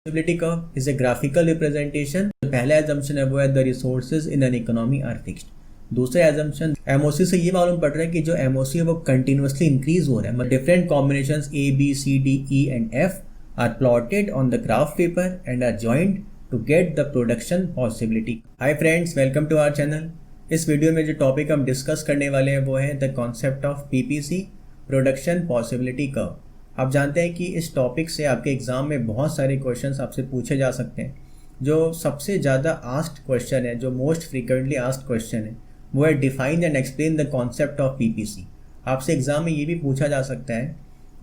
Possibility curve is a graphical representation. पहला assumption है वो है the resources in an economy are fixed. दूसरा assumption MOC से ये मालूम पड़ रहा है कि जो MOC है वो continuously increase हो रहा है. Different combinations A, B, C, D, E and F are plotted on the graph paper and are joined to get the production possibility. Hi friends, welcome to our channel. इस video में जो topic हम discuss करने वाले हैं वो है the concept of PPC production possibility curve. आप जानते हैं कि इस टॉपिक से आपके एग्ज़ाम में बहुत सारे क्वेश्चंस आपसे पूछे जा सकते हैं. जो सबसे ज़्यादा आस्क्ड क्वेश्चन है, जो मोस्ट फ्रीक्वेंटली आस्क्ड क्वेश्चन है, वो है define and explain the concept of PPC. आपसे एग्ज़ाम में ये भी पूछा जा सकता है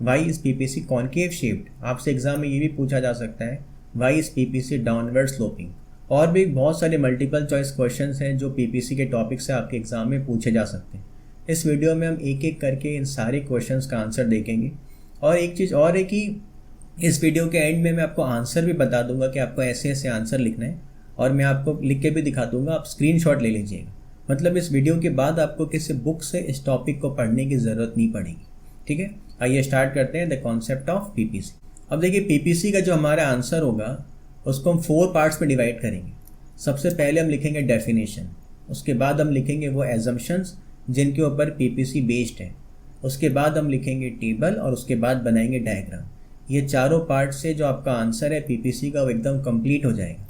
why is PPC concave shaped. आपसे एग्ज़ाम में ये भी पूछा जा सकता है why is PPC downward sloping. और भी बहुत सारे मल्टीपल चॉइस क्वेश्चंस हैं जो PPC के टॉपिक से आपके एग्ज़ाम में पूछे जा सकते हैं. इस वीडियो में हम एक एक करके इन सारे क्वेश्चंस का आंसर देखेंगे. और एक चीज़ और है कि इस वीडियो के एंड में मैं आपको आंसर भी बता दूंगा कि आपको ऐसे ऐसे आंसर लिखना है, और मैं आपको लिख के भी दिखा दूंगा. आप स्क्रीनशॉट ले लीजिएगा. मतलब इस वीडियो के बाद आपको किसी बुक से इस टॉपिक को पढ़ने की ज़रूरत नहीं पड़ेगी. ठीक है, आइए स्टार्ट करते हैं द कॉन्सेप्ट ऑफ PPC. अब देखिए, PPC का जो हमारा आंसर होगा उसको हम 4 पार्ट्स में डिवाइड करेंगे. सबसे पहले हम लिखेंगे डेफिनेशन, उसके बाद हम लिखेंगे वो एजम्पशंस जिनके ऊपर PPC बेस्ड है, उसके बाद हम लिखेंगे टेबल, और उसके बाद बनाएंगे डायग्राम. ये चारों पार्ट से जो आपका आंसर है PPC का वो एकदम कंप्लीट हो जाएगा.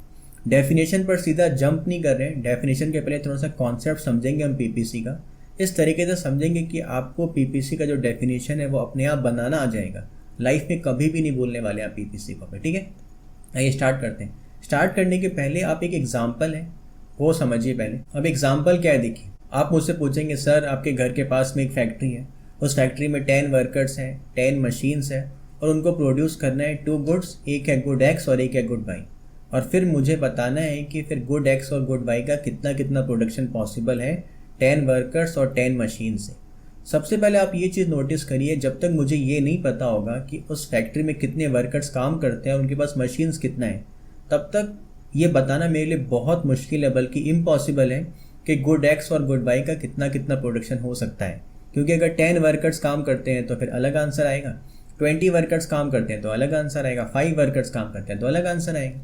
डेफिनेशन पर सीधा जंप नहीं कर रहे हैं. डेफिनेशन के पहले थोड़ा सा कॉन्सेप्ट समझेंगे हम PPC का. इस तरीके से समझेंगे कि आपको PPC का जो डेफिनेशन है वो अपने आप बनाना आ जाएगा. लाइफ में कभी भी नहीं भूलने वाले आप PPC को. ठीक है, आइए स्टार्ट करते हैं. स्टार्ट करने के पहले आप एक एग्जाम्पल है वो समझिए पहले. अब एग्जाम्पल क्या है देखिए. आप मुझसे पूछेंगे सर आपके घर के पास में एक फैक्ट्री है, उस फैक्ट्री में 10 वर्कर्स हैं, 10 मशीन्स हैं, और उनको प्रोड्यूस करना है 2 गुड्स. एक है गुड एक्स और एक है गुड वाई. और फिर मुझे बताना है कि फिर गुड एक्स और गुड वाई का कितना कितना प्रोडक्शन पॉसिबल है 10 वर्कर्स और 10 मशीन से. सबसे पहले आप ये चीज़ नोटिस करिए, जब तक मुझे ये नहीं पता होगा कि उस फैक्ट्री में कितने वर्कर्स काम करते हैं, उनके पास मशीन्स कितना है, तब तक ये बताना मेरे लिए बहुत मुश्किल है, बल्कि इम्पॉसिबल है कि गुड एक्स और गुड वाई का कितना कितना प्रोडक्शन हो सकता है. क्योंकि अगर 10 वर्कर्स काम करते हैं तो फिर अलग आंसर आएगा, 20 वर्कर्स काम करते हैं तो अलग आंसर आएगा, 5 वर्कर्स काम करते हैं तो अलग आंसर आएगा.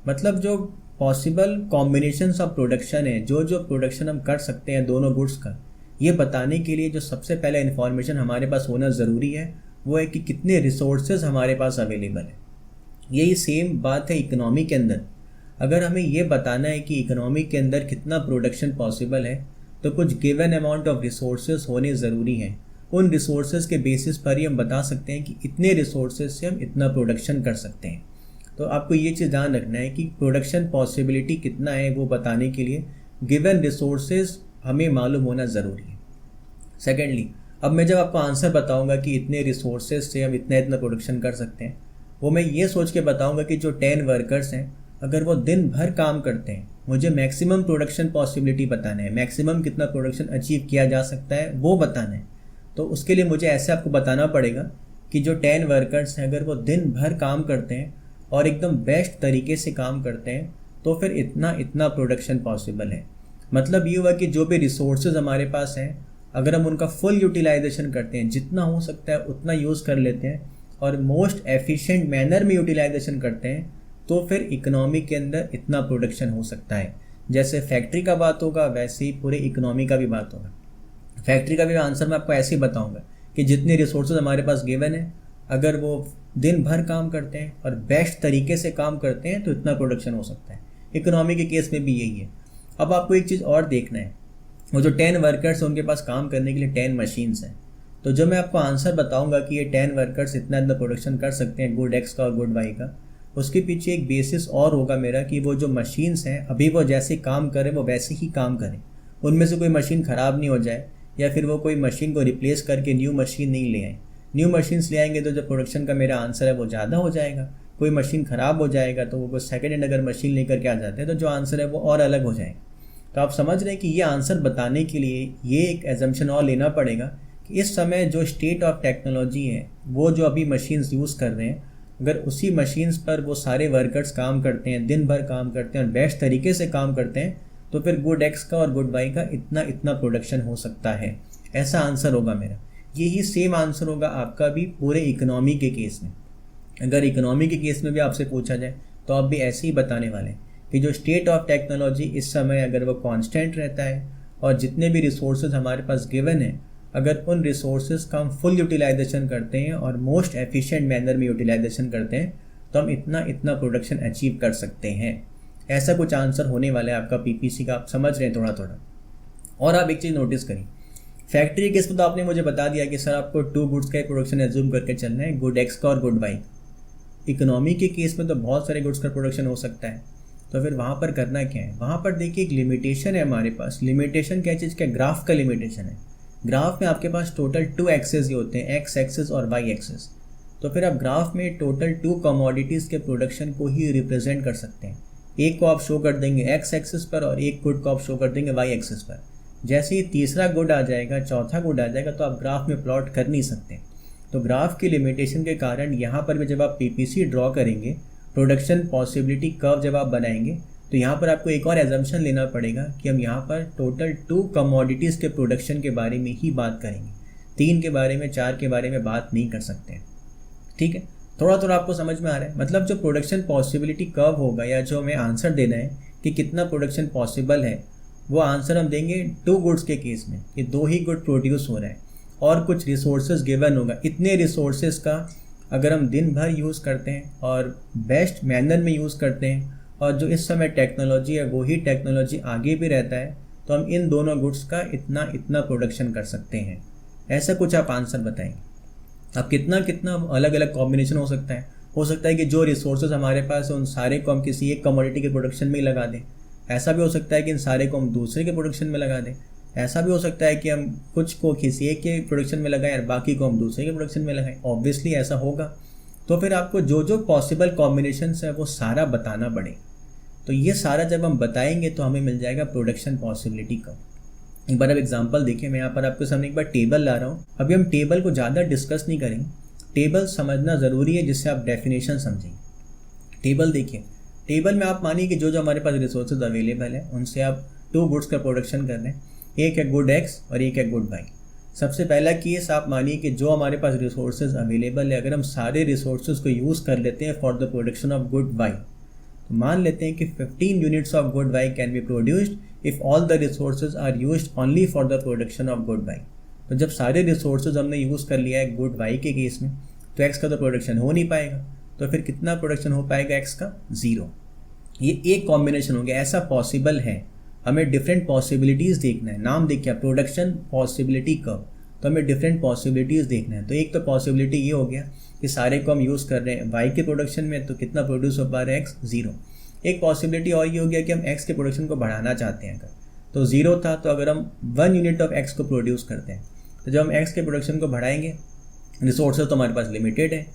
मतलब जो पॉसिबल कॉम्बिनेशंस ऑफ प्रोडक्शन है, जो जो प्रोडक्शन हम कर सकते हैं दोनों गुड्स का, ये बताने के लिए जो सबसे पहले इन्फॉर्मेशन हमारे पास होना ज़रूरी है वो है कि कितने रिसोर्सेज हमारे पास अवेलेबल है. यही सेम बात है इकोनॉमी के अंदर. अगर हमें ये बताना है कि इकोनॉमी के अंदर कितना प्रोडक्शन पॉसिबल है, तो कुछ गिवन अमाउंट ऑफ रिसोर्सेज होने ज़रूरी हैं. उन रिसोर्सेज के बेसिस पर ही हम बता सकते हैं कि इतने रिसोर्सेज से हम इतना प्रोडक्शन कर सकते हैं. तो आपको ये चीज़ ध्यान रखना है कि प्रोडक्शन पॉसिबिलिटी कितना है वो बताने के लिए गिवन रिसोर्सेज हमें मालूम होना ज़रूरी है. सेकेंडली, अब मैं जब आपको आंसर बताऊंगा कि इतने रिसोर्सेज से हम इतना इतना प्रोडक्शन कर सकते हैं, वो मैं ये सोच के बताऊंगा कि जो 10 वर्कर्स हैं अगर वो दिन भर काम करते हैं, मुझे मैक्सिमम प्रोडक्शन पॉसिबिलिटी बताना है, मैक्सिमम कितना प्रोडक्शन अचीव किया जा सकता है वो बताना है. तो उसके लिए मुझे ऐसे आपको बताना पड़ेगा कि जो 10 वर्कर्स हैं अगर वो दिन भर काम करते हैं और एकदम बेस्ट तरीके से काम करते हैं तो फिर इतना इतना प्रोडक्शन पॉसिबल है. मतलब ये हुआ कि जो भी रिसोर्सेज हमारे पास हैं अगर हम उनका फुल यूटिलाइजेशन करते हैं, जितना हो सकता है उतना यूज़ कर लेते हैं और मोस्ट एफिशिएंट मैनर में यूटिलाइजेशन करते हैं, तो फिर इकोनॉमी के अंदर इतना प्रोडक्शन हो सकता है. जैसे फैक्ट्री का बात होगा वैसे ही पूरे इकोनॉमी का भी बात होगा. फैक्ट्री का भी आंसर मैं आपको ऐसे ही बताऊंगा कि जितने रिसोर्सेज हमारे पास गिवन है, अगर वो दिन भर काम करते हैं और बेस्ट तरीके से काम करते हैं तो इतना प्रोडक्शन हो सकता है. इकोनॉमी के केस में भी यही है. अब आपको एक चीज़ और देखना है, वो जो 10 वर्कर्स हैं उनके पास काम करने के लिए 10 मशीन्स हैं. तो जब मैं आपको आंसर बताऊंगा कि ये 10 वर्कर्स इतना इतना प्रोडक्शन कर सकते हैं गुड एक्स का और गुड वाई का, उसके पीछे एक बेसिस और होगा मेरा कि वो जो मशीन्स हैं अभी वो जैसे काम करें वो वैसे ही काम करें. उनमें से कोई मशीन ख़राब नहीं हो जाए, या फिर वो कोई मशीन को रिप्लेस करके न्यू मशीन नहीं ले आए. न्यू मशीन्स ले आएंगे तो जो प्रोडक्शन का मेरा आंसर है वो ज़्यादा हो जाएगा. कोई मशीन ख़राब हो जाएगा तो वो सेकेंड हैंड अगर मशीन लेकर के आ जाते हैं तो जो आंसर है वो और अलग हो जाएगा. तो आप समझ रहे हैं कि ये आंसर बताने के लिए ये एक एजम्पशन और लेना पड़ेगा कि इस समय जो स्टेट ऑफ टेक्नोलॉजी है, वो जो अभी मशीन्स यूज़ कर रहे हैं, अगर उसी मशीन्स पर वो सारे वर्कर्स काम करते हैं, दिन भर काम करते हैं और बेस्ट तरीके से काम करते हैं, तो फिर गुड एक्स का और गुड वाई का इतना इतना प्रोडक्शन हो सकता है. ऐसा आंसर होगा मेरा. यही सेम आंसर होगा आपका भी पूरे इकोनॉमी के केस में. अगर इकोनॉमी के केस में भी आपसे पूछा जाए तो आप भी ऐसे ही बताने वाले हैं कि जो स्टेट ऑफ टेक्नोलॉजी इस समय अगर वो कांस्टेंट रहता है और जितने भी रिसोर्सेज हमारे पास गिवन है, अगर उन रिसोर्सेज का हम फुल यूटिलाइजेशन करते हैं और मोस्ट एफिशिएंट मैनर में यूटिलाइजेशन करते हैं तो हम इतना प्रोडक्शन अचीव कर सकते हैं। ऐसा कुछ आंसर होने वाला है आपका पीपीसी का, आप समझ रहे हैं थोड़ा थोड़ा। और आप एक चीज़ नोटिस करिए, फैक्ट्री के केस में तो आपने मुझे बता दिया कि सर आपको 2 गुड्स का एक प्रोडक्शन एज्यूम करके चलना है, गुड एक्स का और गुड वाई। इकोनॉमी के केस में तो बहुत सारे गुड्स का प्रोडक्शन हो सकता है, तो फिर वहाँ पर करना क्या है? वहाँ पर देखिए एक लिमिटेशन है हमारे पास। लिमिटेशन क्या चीज़? क्या ग्राफ का लिमिटेशन है। ग्राफ में आपके पास टोटल 2 एक्सेस ही होते हैं, एक्स एक्सेस और वाई एक्सेस। तो फिर आप ग्राफ में टोटल 2 कमोडिटीज़ के प्रोडक्शन को ही रिप्रेजेंट कर सकते हैं। एक को आप शो कर देंगे एक्स एक्सेस पर और एक गुड को आप शो कर देंगे वाई एक्सेस पर। जैसे ही तीसरा गुड आ जाएगा, चौथा गुड आ जाएगा, तो आप ग्राफ में प्लॉट कर नहीं सकते। तो ग्राफ की लिमिटेशन के कारण यहाँ पर भी जब आप पीपीसी ड्रॉ करेंगे, प्रोडक्शन पॉसिबिलिटी कर्व जब आप बनाएंगे, तो यहाँ पर आपको एक और एजम्पशन लेना पड़ेगा कि हम यहाँ पर टोटल 2 कमोडिटीज़ के प्रोडक्शन के बारे में ही बात करेंगे, 3 के बारे में, 4 के बारे में बात नहीं कर सकते। ठीक है, थोड़ा थोड़ा आपको समझ में आ रहा है? मतलब जो प्रोडक्शन पॉसिबिलिटी कर्व होगा या जो हमें आंसर देना है कि कितना प्रोडक्शन पॉसिबल है, वो आंसर हम देंगे 2 गुड्स के केस में कि 2 ही गुड प्रोड्यूस हो रहा है और कुछ रिसोर्सेज गिवन होगा। इतने रिसोर्सेज का अगर हम दिन भर यूज़ करते हैं और बेस्ट मैनर में यूज़ करते हैं और जो इस समय टेक्नोलॉजी है वही टेक्नोलॉजी आगे भी रहता है, तो हम इन दोनों गुड्स का इतना प्रोडक्शन कर सकते हैं। ऐसा कुछ आप आंसर बताएंगे। अब कितना अलग अलग कॉम्बिनेशन हो सकता है। हो सकता है कि जो रिसोर्सेज हमारे पास है उन सारे को हम किसी एक कमोडिटी के प्रोडक्शन में ही लगा दें। ऐसा भी हो सकता है कि इन सारे को हम दूसरे के प्रोडक्शन में लगा दें। ऐसा भी हो सकता है कि हम कुछ को किसी एक के प्रोडक्शन में लगाएं और बाकी को हम दूसरे के प्रोडक्शन में लगाएं। ऑब्वियसली ऐसा होगा। तो फिर आपको जो जो पॉसिबल कॉम्बिनेशंस है वो सारा बताना पड़ेगा। तो ये सारा जब हम बताएंगे तो हमें मिल जाएगा प्रोडक्शन पॉसिबिलिटी का। एक बार अब एग्जांपल देखिए, मैं यहाँ पर आपके सामने एक बार टेबल ला रहा हूँ। अभी हम टेबल को ज़्यादा डिस्कस नहीं करेंगे, टेबल समझना ज़रूरी है जिससे आप डेफिनेशन समझेंगे। टेबल देखिए, टेबल में आप मानिए कि जो हमारे पास रिसोर्सेज अवेलेबल है उनसे आप 2 गुड्स का प्रोडक्शन कर रहे हैं, एक है गुड एक्स और एक है गुड वाई। सबसे पहला केस आप मानिए कि जो हमारे पास रिसोर्सेज अवेलेबल है, अगर हम सारे रिसोर्सेज को यूज़ कर लेते हैं for the production of good Y, तो मान लेते हैं कि 15 units of good Y can be produced if all the resources are used only for the production of good Y. तो जब सारे रिसोर्सेज हमने यूज़ कर लिया है गुड वाई के केस में, तो एक्स का तो प्रोडक्शन हो नहीं पाएगा। तो फिर कितना प्रोडक्शन हो पाएगा एक्स का? 0। ये एक कॉम्बिनेशन हो गया। ऐसा पॉसिबल है। हमें डिफरेंट पॉसिबिलिटीज़ देखना है। नाम देखिए, प्रोडक्शन पॉसिबिलिटी कर्व, तो हमें डिफरेंट पॉसिबिलिटीज़ देखना है। तो एक तो पॉसिबिलिटी ये हो गया कि सारे को हम यूज़ कर रहे हैं वाई के प्रोडक्शन में, तो कितना प्रोड्यूस हो पा रहा है एक्स? 0। एक पॉसिबिलिटी और ये हो गया कि हम एक्स के प्रोडक्शन को बढ़ाना चाहते हैं। अगर तो 0 था, तो अगर हम 1 यूनिट ऑफ एक्स को प्रोड्यूस करते हैं, तो जब हम एक्स के प्रोडक्शन को बढ़ाएंगे, रिसोर्सेज तो हमारे पास लिमिटेड है,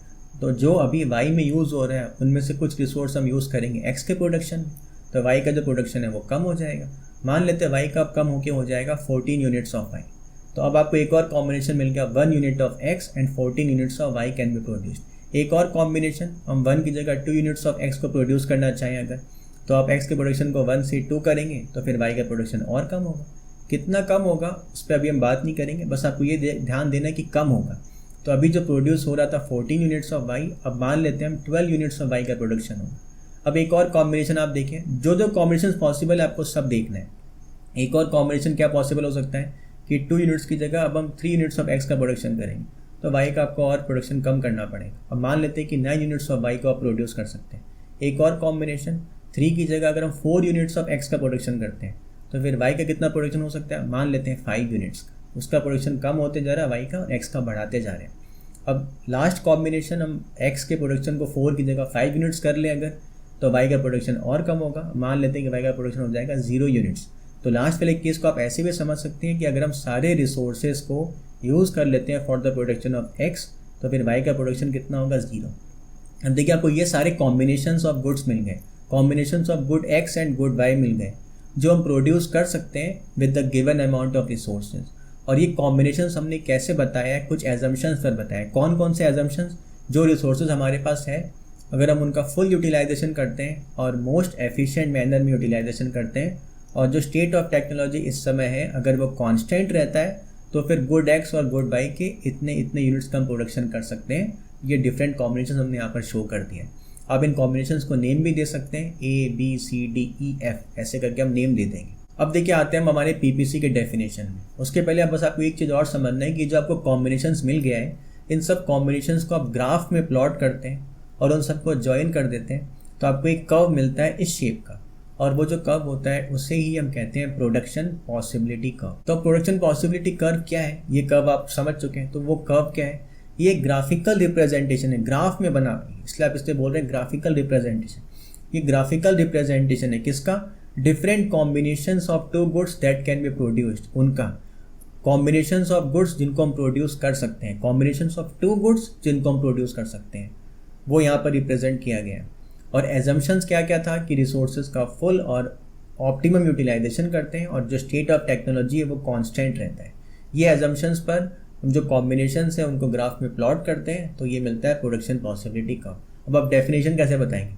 तो जो अभी वाई में यूज़ हो रहा है उनमें से कुछ रिसोर्स हम यूज़ करेंगे एक्स के प्रोडक्शन में, तो वाई का जो प्रोडक्शन है वो कम हो जाएगा। मान लेते हैं वाई का अब कम होके हो जाएगा 14 यूनिट्स ऑफ वाई। तो अब आपको एक और कॉम्बिनेशन मिल गया, 1 unit of X and 14 units of Y can be produced. एक और कॉम्बिनेशन, हम 1 की जगह 2 यूनिट्स ऑफ एक्स को प्रोड्यूस करना चाहें अगर, तो आप एक्स के प्रोडक्शन को 1 से 2 करेंगे, तो फिर वाई का प्रोडक्शन और कम होगा। कितना कम होगा उस पर अभी हम बात नहीं करेंगे, बस आपको ये ध्यान देना है कि कम होगा। तो अभी जो प्रोड्यूस हो रहा था 14 यूनिट्स ऑफ वाई, अब मान लेते हैं हम 12 यूनिट्स ऑफ वाई का प्रोडक्शन होगा। अब एक और कॉम्बिनेशन आप देखें, जो जो कॉम्बिनेशन पॉसिबल है आपको सब देखना है। एक और कॉम्बिनेशन क्या पॉसिबल हो सकता है कि 2 यूनिट्स की जगह अब हम 3 यूनिट्स ऑफ एक्स का प्रोडक्शन करेंगे, तो वाई का आपको और प्रोडक्शन कम करना पड़ेगा। अब मान लेते हैं कि 9 यूनिट्स ऑफ वाई को आप प्रोड्यूस कर सकते हैं। एक और कॉम्बिनेशन, 3 की जगह अगर हम 4 यूनिट्स ऑफ एक्स का प्रोडक्शन करते हैं, तो फिर वाई का कितना प्रोडक्शन हो सकता है? मान लेते हैं 5 यूनिट्स का। उसका प्रोडक्शन कम होते जा रहा है वाई का, और एक्स का बढ़ाते जा रहे हैं। अब लास्ट कॉम्बिनेशन, हम एक्स के प्रोडक्शन को 4 की जगह 5 यूनिट्स कर लें अगर, तो वाई का प्रोडक्शन और कम होगा। मान लेते हैं कि वाई का प्रोडक्शन हो जाएगा 0 यूनिट्स। तो लास्ट वाले केस को आप ऐसे भी समझ सकते हैं कि अगर हम सारे रिसोर्सेज को यूज़ कर लेते हैं for the production of x, तो फिर वाई का प्रोडक्शन कितना होगा? 0। अब देखिए, आपको ये सारे कॉम्बिनेशंस ऑफ गुड्स मिल गए, combinations of good x and good y मिल गए, जो हम प्रोड्यूस कर सकते हैं with the given amount of resources. और ये कॉम्बिनेशंस हमने कैसे बताया है? कुछ एजम्पशंस पर बताया है। कौन कौन से एजम्पशंस? जो रिसोर्सेज हमारे पास है, अगर हम उनका फुल यूटिलाइजेशन करते हैं और मोस्ट एफिशिएंट मैनर में यूटिलाइजेशन करते हैं, और जो स्टेट ऑफ टेक्नोलॉजी इस समय है अगर वो कांस्टेंट रहता है, तो फिर गुड एक्स और गुड वाई के इतने यूनिट्स का हम प्रोडक्शन कर सकते हैं। ये डिफरेंट कॉम्बिनेशन हमने यहाँ पर शो कर दिए हैं। आप इन कॉम्बिनेशंस को नेम भी दे सकते हैं, ABCDEF ऐसे करके हम नेम दे देंगे। अब देखिए आते हैं हम हमारे पीपीसी के डेफिनेशन में। उसके पहले अब बस आपको एक चीज़ और समझना है कि जो आपको कॉम्बिनेशंस मिल गया है, इन सब कॉम्बिनेशंस को आप ग्राफ में प्लॉट करते हैं और उन सबको ज्वाइन कर देते हैं तो आपको एक कर्व मिलता है इस शेप का, और वो जो कर्व होता है उसे ही हम कहते हैं प्रोडक्शन पॉसिबिलिटी कर्व। तो प्रोडक्शन पॉसिबिलिटी कर्व क्या है, ये कर्व आप समझ चुके हैं। तो वो कर्व क्या है, ये ग्राफिकल रिप्रेजेंटेशन है, ग्राफ में बना, इसलिए आप इससे बोल रहे हैं ग्राफिकल रिप्रेजेंटेशन। ये ग्राफिकल रिप्रेजेंटेशन है किसका, different combinations of two goods that can be produced, उनका कॉम्बिनेशंस ऑफ गुड्स जिनको हम प्रोड्यूस कर सकते हैं, कॉम्बिनेशंस ऑफ टू गुड्स जिनको हम प्रोड्यूस कर सकते हैं, वो यहाँ पर रिप्रेजेंट किया गया है। और एजम्पशंस क्या क्या था कि रिसोर्सेज का फुल और ऑप्टिमम यूटिलाइजेशन करते हैं और जो स्टेट ऑफ टेक्नोलॉजी है वो कांस्टेंट रहता है। ये एजम्पशंस पर हम जो कॉम्बिनेशंस है उनको ग्राफ में प्लॉट करते हैं तो ये मिलता है प्रोडक्शन पॉसिबिलिटी कर्व। अब आप डेफिनेशन कैसे बताएंगे,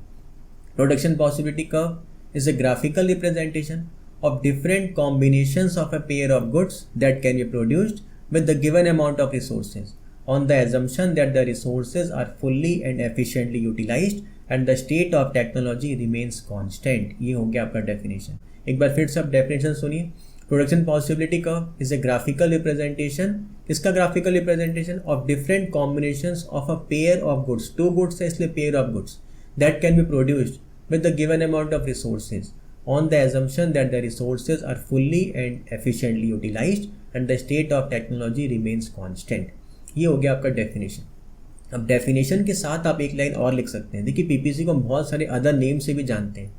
production possibility curve is a graphical representation of different combinations of a pair of goods that can be produced with the given amount of resources on the assumption that the resources are fully and efficiently utilized and the state of technology remains constant। ये हो गया आपका definition. एक बार फिर से आप definition सुनिए। Production possibility curve is a graphical representation, इसका graphical representation of different combinations of a pair of goods, two goods है इसलिए pair of goods, that can be produced with the given amount of resources on the assumption that the resources are fully and efficiently utilized and the state of technology remains constant। ये हो गया आपका definition. अब definition के साथ आप एक line और लिख सकते हैं। देखिए पीपीसी को हम बहुत सारे अदर नेम से भी जानते हैं।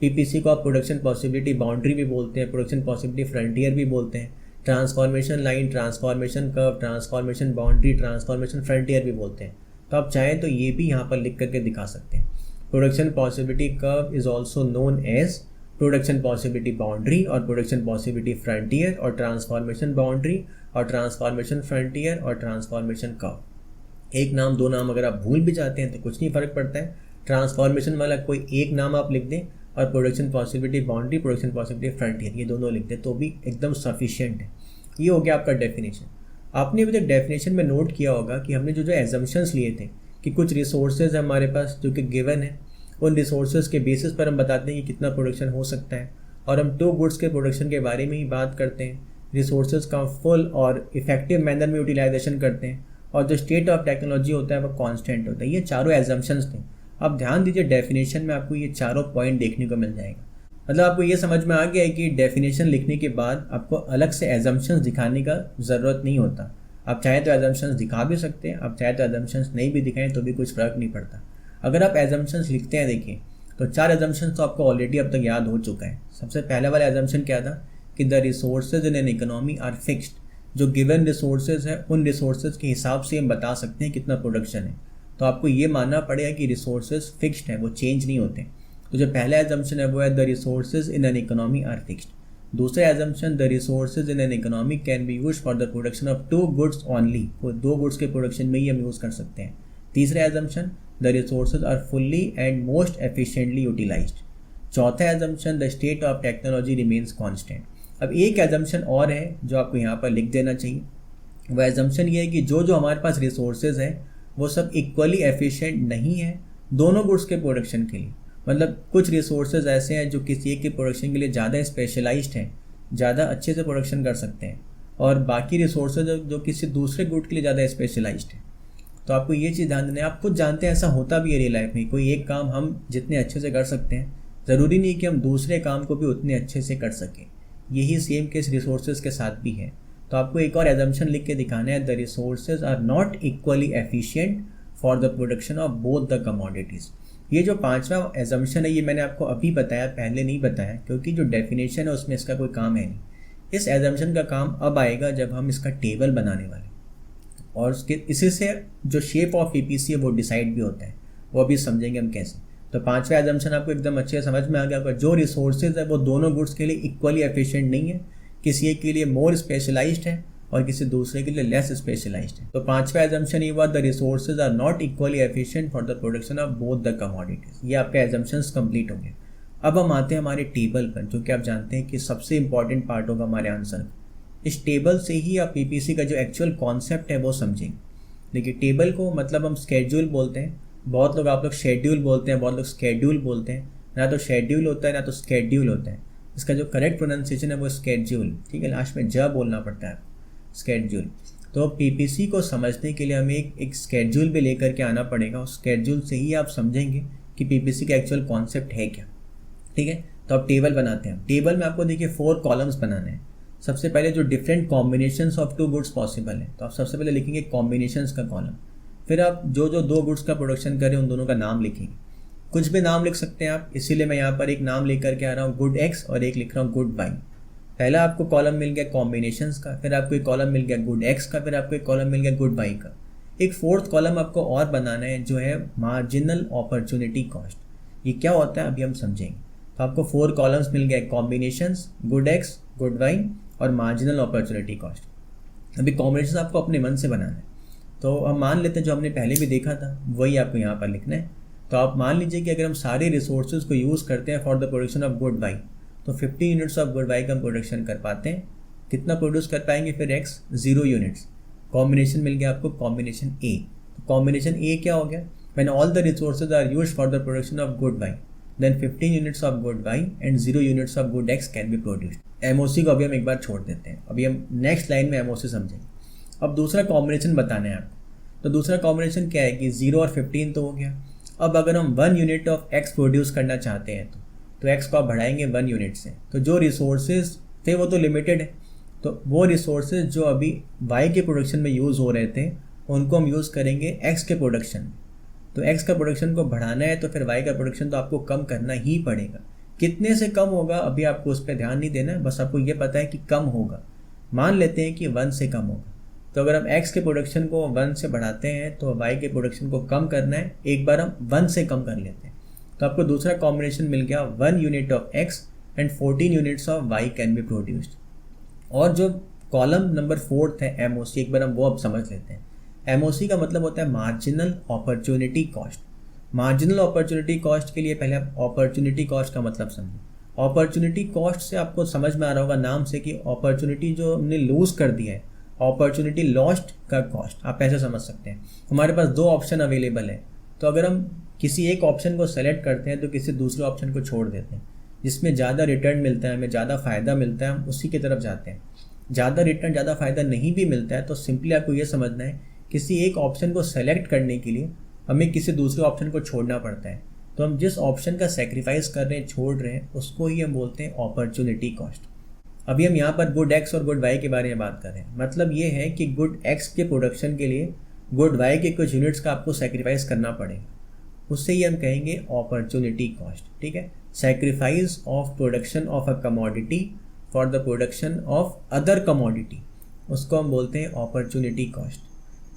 पीपीसी को आप प्रोडक्शन पॉसिबिलिटी बाउंड्री भी बोलते हैं, प्रोडक्शन पॉसिबिलिटी फ्रंटियर भी बोलते हैं, transformation line, transformation curve, transformation boundary, transformation frontier भी बोलते हैं। तो आप चाहें तो ये भी यहाँ पर लिख करके दिखा सकते हैं। Production possibility curve is also known as production possibility boundary और प्रोडक्शन पॉसिबिलिटी फ्रंटियर और ट्रांसफॉर्मेशन बाउंड्री और ट्रांसफॉर्मेशन फ्रंटियर और ट्रांसफॉर्मेशन कर्व। एक नाम दो नाम अगर आप भूल भी जाते हैं तो कुछ नहीं फ़र्क पड़ता है, ट्रांसफॉर्मेशन वाला कोई एक नाम आप लिख दें और production possibility boundary, production possibility frontier ये दोनों लिख दें तो भी एकदम सफिशिएंट है। ये हो गया आपका डेफिनेशन। आपने अभी तक डेफिनेशन में नोट किया होगा कि हमने जो एजम्पशंस लिए थे कि कुछ रिसोर्सेज है हमारे पास जो कि गिवन है, उन रिसोर्सेज के बेसिस पर हम बताते हैं कि कितना प्रोडक्शन हो सकता है और हम टू गुड्स के प्रोडक्शन के बारे में ही बात करते हैं। रिसोर्सेज का फुल और इफेक्टिव मैनर में यूटिलाइजेशन करते हैं और जो स्टेट ऑफ टेक्नोलॉजी होता है वो कांस्टेंट होता है। ये चारों एजम्पशंस थे। अब ध्यान दीजिए डेफिनेशन में आपको ये चारों पॉइंट देखने को मिल जाएगा। मतलब आपको ये समझ में आ गया है कि डेफिनेशन लिखने के बाद आपको अलग से एजम्पशंस दिखाने का ज़रूरत नहीं होता। आप चाहें तो एजम्पशंस दिखा भी सकते हैं, आप चाहें तो एजम्पशंस नहीं भी दिखाएं तो भी कुछ फ़र्क नहीं पड़ता। अगर आप एजम्पशंस लिखते हैं देखिए तो चार एजम्पशंस तो आपको ऑलरेडी अब तक याद हो चुका है। सबसे पहले वाला एजम्पशन क्या था कि the resources in an economy are fixed. जो गिवन रिसोर्सेज है उन रिसोर्सेज के हिसाब से हम बता सकते हैं कितना प्रोडक्शन है। तो आपको ये मानना पड़ेगा कि रिसोर्सेज फिक्स्ड है, वो चेंज नहीं होते। तो जो पहला एजम्पशन है वो है the resources in an economy are fixed. दूसरा assumption the resources in an economy can be use for the production of two goods only, वो दो गुड्स के प्रोडक्शन में ही हम यूज़ कर सकते हैं। तीसरा assumption the resources are fully and most efficiently utilized. चौथा assumption the state of technology remains constant. अब एक एजम्पशन और है जो आपको यहाँ पर लिख देना चाहिए। वह एजम्पशन ये है कि जो हमारे पास रिसोर्सेज हैं वो सब इक्वली एफिशिएंट नहीं है दोनों गुड्स के प्रोडक्शन के लिए। मतलब कुछ रिसोर्सेज ऐसे हैं जो किसी एक के प्रोडक्शन के लिए ज़्यादा स्पेशलाइज्ड हैं, ज़्यादा अच्छे से प्रोडक्शन कर सकते हैं, और बाकी रिसोर्सेज जो किसी दूसरे गुड के लिए ज़्यादा स्पेशलाइज्ड है। तो आपको ये चीज़ ध्यान देना है। आप खुद जानते हैं ऐसा होता भी है रियल लाइफ में। कोई एक काम हम जितने अच्छे से कर सकते हैं ज़रूरी नहीं कि हम दूसरे काम को भी उतने अच्छे से कर सकें। यही सेम केस रिसोर्सेज के साथ भी है। तो आपको एक और एजम्पशन लिख के दिखाना है, the resources are not equally efficient for the production of both the commodities. ये जो पांचवा एजम्पशन है ये मैंने आपको अभी बताया, पहले नहीं बताया, क्योंकि जो डेफिनेशन है उसमें इसका कोई काम है नहीं। इस एजम्पशन का काम अब आएगा जब हम इसका टेबल बनाने वाले, और उसके इसी से जो शेप ऑफ पीपीसी है वो डिसाइड भी होता है, वो अभी समझेंगे हम कैसे। तो पांचवा एजम्पशन आपको एकदम अच्छे समझ में आ गया होगा। जो रिसोर्सेज है वो दोनों गुड्स के लिए इक्वली एफिशिएंट नहीं है, किसी एक के लिए मोर स्पेशलाइज्ड है और किसी दूसरे के लिए लेस स्पेशलाइज्ड है। तो पांचवा एजम्पशन ये हुआ, the resources are not equally efficient for the production of both the commodities. ये आपका एजम्पशंस कंप्लीट हो गए। अब हम आते हैं हमारे टेबल पर, जो कि आप जानते हैं कि सबसे इंपॉर्टेंट पार्ट होगा हमारे आंसर। इस टेबल से ही आप पीपीसी का जो एक्चुअल कॉन्सेप्ट है वो समझेंगे। देखिए टेबल को मतलब हम स्केड्यूल बोलते हैं, बहुत लोग आप लोग शेड्यूल बोलते हैं, बहुत लोग स्केड्यूल बोलते हैं। ना तो शेड्यूल होता है ना तो स्केड्यूल होता है। इसका जो करेक्ट प्रोनाउंसिएशन है वो स्केड्यूल, ठीक है, लास्ट में ज बोलना पड़ता है, स्केड्यूल। तो पीपीसी को समझने के लिए हमें एक स्केड्यूल भी लेकर के आना पड़ेगा, उस स्केड्यूल से ही आप समझेंगे कि पीपीसी का एक्चुअल कॉन्सेप्ट है क्या, ठीक है। तो अब टेबल बनाते हैं। टेबल में आपको देखिए 4 कॉलम्स बनाने हैं। सबसे पहले जो different combinations of 2 goods possible है, तो आप सबसे पहले लिखेंगे कॉम्बिनेशंस का कॉलम। फिर आप जो 2 गुड्स का प्रोडक्शन करें उन दोनों का नाम लिखेंगे। कुछ भी नाम लिख सकते हैं आप, इसीलिए मैं यहाँ पर एक नाम लेकर के आ रहा हूँ गुड एक्स और एक लिख रहा हूँ गुड वाई। पहला आपको कॉलम मिल गया कॉम्बिनेशंस का, फिर आपको एक कॉलम मिल गया गुड एक्स का, फिर आपको एक कॉलम मिल गया गुड वाई का। एक 4th कॉलम आपको और बनाना है जो है मार्जिनल अपॉर्चुनिटी कॉस्ट। ये क्या होता है अभी हम समझेंगे। तो आपको 4 कॉलम्स मिल गए, combinations, good X, good Y और मार्जिनल अपॉर्चुनिटी कॉस्ट। अभी कॉम्बिनेशन आपको अपने मन से बनाना है। तो हम मान लेते हैं जो हमने पहले भी देखा था वही आपको यहाँ पर लिखना है। तो आप मान लीजिए कि अगर हम सारे रिसोर्सेज को यूज़ करते हैं for the production of good Y, तो 50 यूनिट्स ऑफ गुड वाई का हम प्रोडक्शन कर पाते हैं। कितना प्रोड्यूस कर पाएंगे फिर एक्स, 0 यूनिट्स। कॉम्बिनेशन मिल गया आपको कॉम्बिनेशन ए। तो कॉम्बिनेशन ए क्या हो गया, when all the resources are used for the production of good Y then 15 units of good Y and 0 units of good X can be produced. MOC को अभी हम एक बार छोड़ देते हैं, अभी हम नेक्स्ट लाइन में एमओसी समझेंगे। अब दूसरा कॉम्बिनेशन बताना है आपको। तो दूसरा कॉम्बिनेशन क्या है कि 0 और 15 तो हो गया। अब अगर हम 1 यूनिट ऑफ एक्स प्रोड्यूस करना चाहते हैं तो एक्स को आप बढ़ाएंगे 1 यूनिट से। तो जो रिसोर्सेज थे वो तो लिमिटेड है, तो वो रिसोर्सेज जो अभी वाई के प्रोडक्शन में यूज़ हो रहे थे उनको हम यूज़ करेंगे एक्स के प्रोडक्शन में। तो एक्स का प्रोडक्शन को बढ़ाना है तो फिर वाई का प्रोडक्शन तो आपको कम करना ही पड़ेगा। कितने से कम होगा अभी आपको उस पर ध्यान नहीं देना है, बस आपको ये पता है कि कम होगा। मान लेते हैं कि 1 से कम होगा। तो अगर हम x के प्रोडक्शन को 1 से बढ़ाते हैं तो y के प्रोडक्शन को कम करना है, एक बार हम 1 से कम कर लेते हैं। तो आपको दूसरा कॉम्बिनेशन मिल गया 1 unit of x and 14 units of y can be produced. और जो कॉलम नंबर 4 है एमओसी, एक बार हम वो अब समझ लेते हैं। एमओसी का मतलब होता है marginal opportunity cost. Marginal opportunity cost के लिए पहले आप अपॉर्चुनिटी कॉस्ट का मतलब समझें। अपॉर्चुनिटी कॉस्ट से आपको समझ में आ रहा होगा नाम से कि अपॉर्चुनिटी जो हमने लूज़ कर दिया है, अपॉर्चुनिटी लॉस्ट का कॉस्ट, आप ऐसे समझ सकते हैं। हमारे पास 2 ऑप्शन अवेलेबल है, तो अगर हम किसी एक ऑप्शन को सेलेक्ट करते हैं तो किसी दूसरे ऑप्शन को छोड़ देते हैं। जिसमें ज़्यादा रिटर्न मिलता है, हमें ज़्यादा फ़ायदा मिलता है, हम उसी की तरफ जाते हैं। ज़्यादा रिटर्न, ज़्यादा फ़ायदा नहीं भी मिलता है तो सिंपली आपको ये समझना है किसी एक ऑप्शन को सेलेक्ट करने के लिए हमें किसी दूसरे ऑप्शन को छोड़ना पड़ता है। तो हम जिस ऑप्शन का सेक्रीफाइस कर रहे हैं, छोड़ रहे हैं, उसको ही हम बोलते हैं अपॉर्चुनिटी कॉस्ट। अभी हम यहाँ पर गुड एक्स और गुड वाई के बारे में बात कर रहे हैं। मतलब ये है कि गुड एक्स के प्रोडक्शन के लिए गुड वाई के कुछ यूनिट्स का आपको सेक्रीफाइस करना पड़ेगा, उससे ही हम कहेंगे अपॉर्चुनिटी कॉस्ट, ठीक है। Sacrifice of production of a commodity for the production of other commodity, उसको हम बोलते हैं opportunity cost.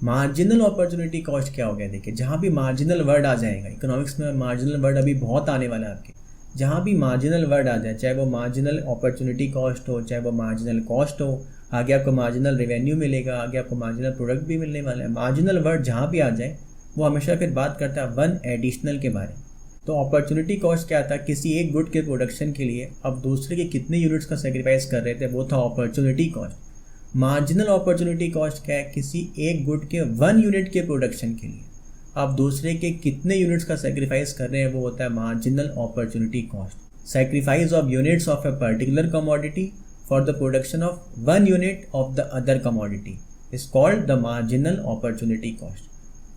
Marginal opportunity cost क्या हो गया, देखिए जहाँ भी मार्जिनल वर्ड आ जाएगा, इकोनॉमिक्स में मार्जिनल वर्ड अभी बहुत आने वाला है आपके, जहाँ भी मार्जिनल वर्ड आ जाए, चाहे वो मार्जिनल अपॉर्चुनिटी कॉस्ट हो, चाहे वो मार्जिनल कॉस्ट हो, आगे आपको मार्जिनल रेवेन्यू मिलेगा, आगे आपको मार्जिनल प्रोडक्ट भी मिलने वाला है। मार्जिनल वर्ड जहाँ भी आ जाए वो हमेशा फिर बात करता है 1 एडिशनल के बारे में। तो अपॉर्चुनिटी कॉस्ट क्या था, किसी एक गुड के प्रोडक्शन के लिए अब दूसरे के कितने यूनिट्स का सेक्रीफाइस कर रहे थे, वो था opportunity cost. Marginal opportunity cost क्या है, किसी एक गुड के 1 यूनिट के प्रोडक्शन के लिए आप दूसरे के कितने यूनिट्स का सेक्रीफाइस कर रहे हैं, वो होता है marginal opportunity cost. Sacrifice of units of a particular commodity for the production of 1 unit of the other commodity is called the marginal opportunity cost.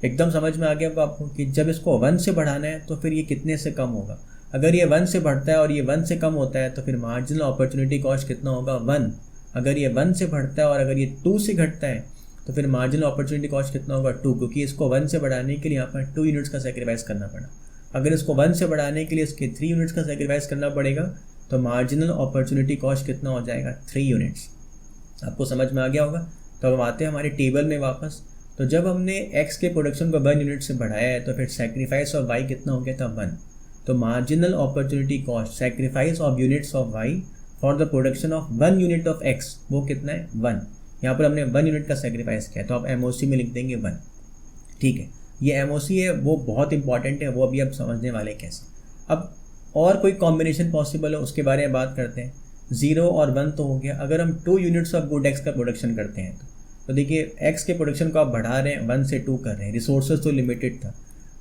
एकदम समझ में आ गया आपको कि जब इसको 1 से बढ़ाना है तो फिर ये कितने से कम होगा। अगर ये 1 से बढ़ता है और ये 1 से कम होता है तो फिर मार्जिनल अपॉर्चुनिटी कॉस्ट कितना होगा, 1। अगर ये 1 से बढ़ता है और अगर ये 2 से घटता है तो फिर मार्जिनल अपॉर्चुनिटी कॉस्ट कितना होगा, 2, क्योंकि इसको 1 से बढ़ाने के लिए यहाँ पर 2 यूनिट्स का सेक्रीफाइस करना पड़ा। अगर इसको 1 से बढ़ाने के लिए इसके 3 यूनिट्स का सेक्रीफाइस करना पड़ेगा तो मार्जिनल अपॉर्चुनिटी कॉस्ट कितना हो जाएगा, 3 यूनिट्स। आपको समझ में आ गया होगा। तो अब आते हैं हमारे टेबल में वापस। तो जब हमने एक्स के प्रोडक्शन को 1 यूनिट से बढ़ाया है तो फिर सेक्रीफाइस ऑफ वाई कितना हो गया था, 1। तो marginal opportunity cost sacrifice of units of Y for the production of 1 unit of X, वो कितना है, 1। यहाँ पर हमने 1 यूनिट का सेक्रीफाइस किया, तो आप एमओसी में लिख देंगे 1, ठीक है। ये एमओसी है वो बहुत इंपॉर्टेंट है, वो अभी आप समझने वाले कैसे। अब और कोई कॉम्बिनेशन पॉसिबल है उसके बारे में बात करते हैं। 0 और 1 तो हो गया। अगर हम 2 यूनिट्स ऑफ गुड एक्स का प्रोडक्शन करते हैं तो देखिए एक्स के प्रोडक्शन को आप बढ़ा रहे हैं, 1 से 2 कर रहे हैं, रिसोर्सेज तो लिमिटेड था।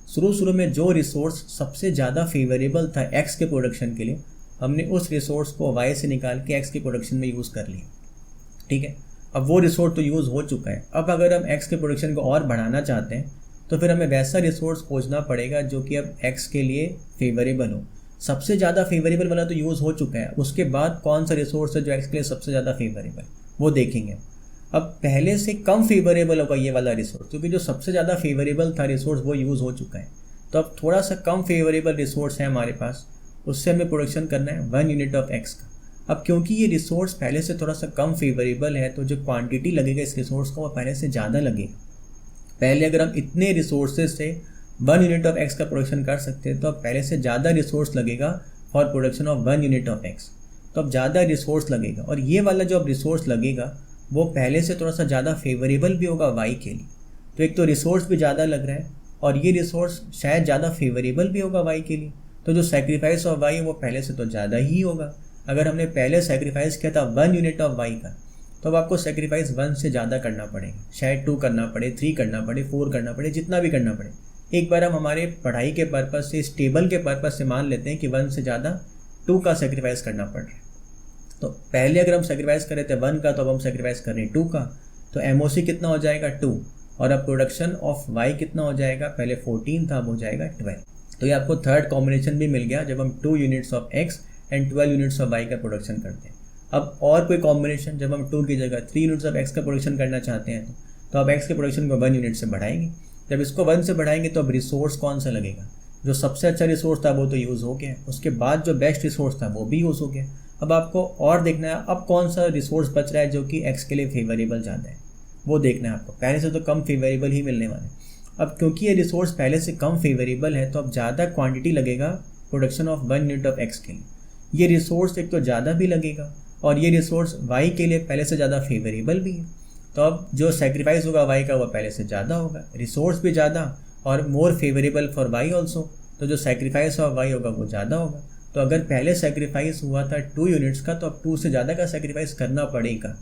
शुरू में जो रिसोर्स सबसे ज़्यादा फेवरेबल था एक्स के प्रोडक्शन के लिए, हमने उस रिसोर्स को वाई से निकाल के एक्स के प्रोडक्शन में यूज़ कर लिया। ठीक है, अब वो रिसोर्स तो यूज़ हो चुका है। अब अगर हम एक्स के प्रोडक्शन को और बढ़ाना चाहते हैं तो फिर हमें वैसा रिसोर्स खोजना पड़ेगा जो कि अब एक्स के लिए फेवरेबल हो। सबसे ज़्यादा फेवरेबल वाला तो यूज़ हो चुका है, उसके बाद कौन सा रिसोर्स है जो एक्स के लिए सबसे ज़्यादा फेवरेबल, वो देखेंगे। अब पहले से कम फेवरेबल होगा ये वाला रिसोर्स, क्योंकि जो सबसे ज़्यादा फेवरेबल था रिसोर्स वो यूज़ हो चुका है। तो अब थोड़ा सा कम फेवरेबल रिसोर्स है हमारे पास, उससे हमें प्रोडक्शन करना है 1 यूनिट ऑफ एक्स का। अब क्योंकि ये रिसोर्स पहले से थोड़ा सा कम फेवरेबल है तो जो क्वांटिटी लगेगा इस रिसोर्स को वो पहले से ज़्यादा लगेगा। पहले अगर हम इतने रिसोर्सेज से 1 यूनिट ऑफ एक्स का प्रोडक्शन कर सकते हैं तो अब पहले से ज़्यादा रिसोर्स लगेगा for production of 1 unit of x. तो अब ज़्यादा रिसोर्स लगेगा, और ये वाला जो अब रिसोर्स लगेगा वो पहले से थोड़ा सा ज़्यादा फेवरेबल भी होगा वाई के लिए। तो एक तो रिसोर्स भी ज़्यादा लग रहा है और ये रिसोर्स शायद ज़्यादा फेवरेबल भी होगा वाई के लिए। तो जो सेक्रीफाइस ऑफ वाई है वो पहले से तो ज़्यादा ही होगा। अगर हमने पहले सेक्रीफाइस किया था 1 यूनिट ऑफ वाई का, तो अब आपको सेक्रीफाइस 1 से ज़्यादा करना पड़ेगा, शायद 2 करना पड़े, 3 करना पड़े, 4 करना पड़े, जितना भी करना पड़े। एक बार हम हमारे पढ़ाई के पर्पज़ से, इस टेबल के पर्पज़ से मान लेते हैं कि 1 से ज़्यादा 2 का सेक्रीफाइस करना पड़ रहा है। तो पहले अगर हम सेक्रीफाइस कर रहे थे 1 का, तो अब हम सेक्रीफाइस कर रहे हैं 2 का। तो एमओसी कितना हो जाएगा 2, और अब प्रोडक्शन ऑफ वाई कितना हो जाएगा, पहले 14 था, अब हो जाएगा 12। तो ये आपको थर्ड कॉम्बिनेशन भी मिल गया जब हम 2 units of X and 12 units of Y का प्रोडक्शन करते हैं। अब और कोई कॉम्बिनेशन, जब हम 2 की जगह 3 यूनिट्स ऑफ एक्स का प्रोडक्शन करना चाहते हैं तो अब एक्स के प्रोडक्शन को 1 यूनिट से बढ़ाएंगे। जब इसको 1 से बढ़ाएंगे तो अब रिसोर्स कौन सा लगेगा, जो सबसे अच्छा रिसोर्स था वो तो यूज़ हो गया, उसके बाद जो बेस्ट रिसोर्स था वो भी यूज़ हो गया। अब आपको और देखना है अब कौन सा रिसोर्स बच रहा है जो कि एक्स के लिए फेवरेबल ज़्यादा है, वो देखना है आपको। पहले से तो कम फेवरेबल ही मिलने वाले। अब क्योंकि ये रिसोर्स पहले से कम फेवरेबल है तो अब ज़्यादा क्वांटिटी लगेगा production of 1 unit of x के लिए। ये रिसोर्स एक तो ज़्यादा भी लगेगा और ये रिसोर्स वाई के लिए पहले से ज़्यादा फेवरेबल भी है। तो अब जो सेक्रीफाइस होगा वाई का वो पहले से ज़्यादा होगा, रिसोर्स भी ज़्यादा और more favourable for Y also. तो जो सेक्रीफाइस ऑफ वाई होगा वो ज़्यादा होगा। तो अगर पहले सेक्रीफाइस हुआ था 2 यूनिट्स का, तो अब 2 से ज़्यादा का सेक्रीफाइस करना पड़ेगा।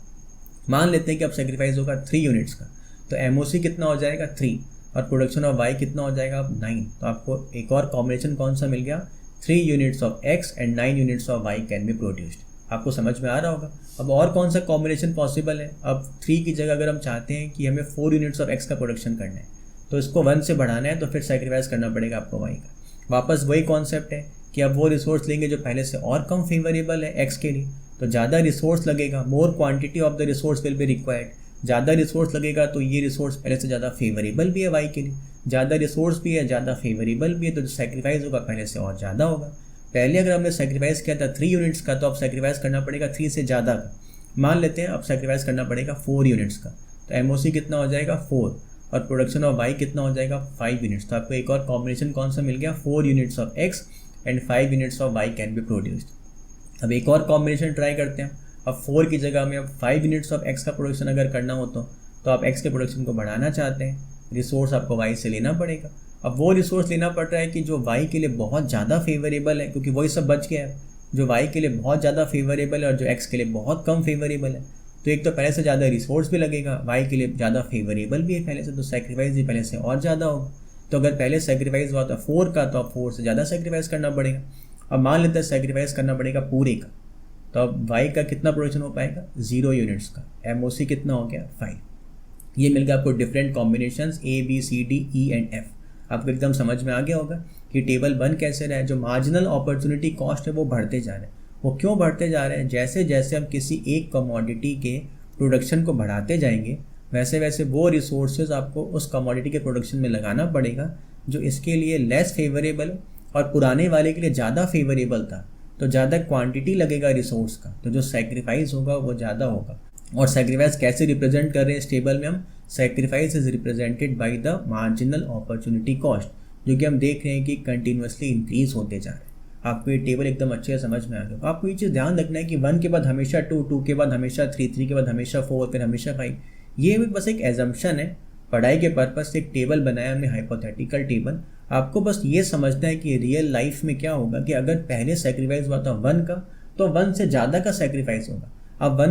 मान लेते हैं कि अब सेक्रीफाइस होगा 3 यूनिट्स का, तो एमओसी कितना हो जाएगा 3, और प्रोडक्शन ऑफ वाई कितना हो जाएगा अब 9। तो आपको एक और कॉम्बिनेशन कौन सा मिल गया, 3 units of X and 9 units of Y can be produced. आपको समझ में आ रहा होगा। अब और कौन सा कॉम्बिनेशन पॉसिबल है, अब 3 की जगह अगर हम चाहते हैं कि हमें 4 यूनिट्स ऑफ एक्स का प्रोडक्शन करना है तो इसको 1 से बढ़ाना है, तो फिर सेक्रीफाइस करना पड़ेगा आपको वाई का। वापस वही कॉन्सेप्ट है कि अब वो रिसोर्स लेंगे जो पहले से और कम फेवरेबल है एक्स के लिए, तो ज़्यादा रिसोर्स लगेगा, more quantity of the resource will be required. ज़्यादा रिसोर्स लगेगा तो ये रिसोर्स पहले से ज़्यादा फेवरेबल भी है वाई के लिए, ज़्यादा रिसोर्स भी है, ज़्यादा फेवरेबल भी है, तो जो सेक्रीफाइस होगा पहले से और ज़्यादा होगा। पहले अगर हमने सेक्रीफाइस किया था 3 यूनिट्स का, तो अब सेक्रीफाइस करना पड़ेगा 3 से ज़्यादा का। मान लेते हैं अब सेक्रीफाइस करना पड़ेगा 4 यूनिट्स का, तो एमओसी कितना हो जाएगा 4, और प्रोडक्शन ऑफ वाई कितना हो जाएगा 5 यूनिट्स। तो आपको एक और कॉम्बिनेशन कौन सा मिल गया, 4 units of X and 5 units of Y can be produced. अब एक और कॉम्बिनेशन ट्राई करते हैं। अब 4 की जगह हमें अब 5 यूनिट्स ऑफ एक्स का प्रोडक्शन अगर करना हो तो आप एक्स के प्रोडक्शन को बढ़ाना चाहते हैं, रिसोर्स आपको वाई से लेना पड़ेगा। अब वो रिसोर्स लेना पड़ रहा है कि जो वाई के लिए बहुत ज़्यादा फेवरेबल है, क्योंकि वही सब बच गया है जो वाई के लिए बहुत ज़्यादा फेवरेबल है और जो एक्स के लिए बहुत कम फेवरेबल है। तो एक तो पहले से ज़्यादा रिसोर्स भी लगेगा, वाई के लिए ज़्यादा फेवरेबल भी है पहले से, तो सेक्रीफाइस भी पहले से और ज़्यादा होगा। तो अगर पहले सेक्रीफाइस हुआ था 4 का, तो अब 4 से ज़्यादा सेक्रीफाइस करना पड़ेगा। अब मान लेते हैं सेक्रीफाइस करना पड़ेगा पूरे का, तो अब वाई का कितना प्रोडक्शन हो पाएगा 0 यूनिट्स का, एमओसी कितना हो गया 5। ये मिल गया आपको different combinations A B C D E and F। आपको एकदम समझ में आ गया होगा कि टेबल बन कैसे रहा है। जो मार्जिनल अपॉर्चुनिटी कॉस्ट है वो बढ़ते जा रहे हैं। वो क्यों बढ़ते जा रहे हैं, जैसे जैसे हम किसी एक कमोडिटी के प्रोडक्शन को बढ़ाते जाएंगे वैसे वैसे वो रिसोर्सेज आपको उस कमोडिटी के प्रोडक्शन में लगाना पड़ेगा जो इसके लिए लेस फेवरेबल और पुराने वाले के लिए ज़्यादा फेवरेबल था। तो ज़्यादा क्वांटिटी लगेगा रिसोर्स का, तो जो सेक्रीफाइस होगा वो ज़्यादा होगा। और सेक्रीफाइस कैसे रिप्रेजेंट कर रहे हैं इस टेबल में हम, sacrifice is represented by the marginal opportunity cost, जो कि हम देख रहे हैं कि कंटिन्यूसली इंक्रीज होते जा रहे हैं। आपको ये टेबल एकदम अच्छे से समझ में आ गया। आपको ये चीज़ ध्यान रखना है कि 1 के बाद हमेशा 2, 2 के बाद हमेशा 3, 3 के बाद हमेशा 4, फिर हमेशा 5। ये भी बस एक एजम्पशन है, पढ़ाई के पर्पज से एक टेबल बनाया हमने, हाइपोथेटिकल टेबल। आपको बस ये समझना है कि रियल लाइफ में क्या होगा कि अगर पहले सेक्रीफाइस हुआ था 1 का, तो 1 से ज़्यादा का सेक्रीफाइस होगा। अब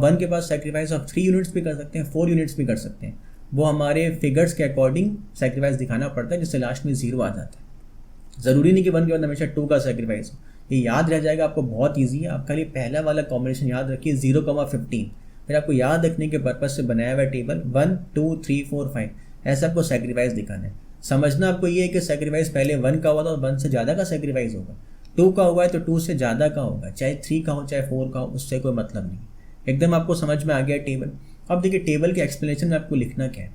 1 के बाद सेक्रीफाइस आप 3 यूनिट्स भी कर सकते हैं, 4 यूनिट्स भी कर सकते हैं। वो हमारे फिगर्स के अकॉर्डिंग सेक्रीफाइस दिखाना पड़ता है, जिससे लास्ट में 0 आ जाता है। ज़रूरी नहीं कि 1 के बाद हमेशा 2 का सेक्रीफाइस हो, ये याद रह जाएगा आपको, बहुत ईजी है। आप खाली पहला वाला कॉम्बिनेशन याद रखिए 0,15, फिर आपको याद रखने के पर्पज़ से बनाया हुआ टेबल 1 2 3 4 5, ऐसा आपको सेक्रीफाइस दिखाना है। समझना आपको ये है कि सेक्रीफाइस पहले 1 का हुआ था और 1 से ज़्यादा का सेक्रीफाइस होगा, 2 का हुआ है तो 2 से ज़्यादा का होगा, चाहे 3 का हो चाहे 4 का हो, उससे कोई मतलब नहीं। एकदम आपको समझ में आ गया टेबल। अब देखिए टेबल के एक्सप्लेनेशन में आपको लिखना क्या है।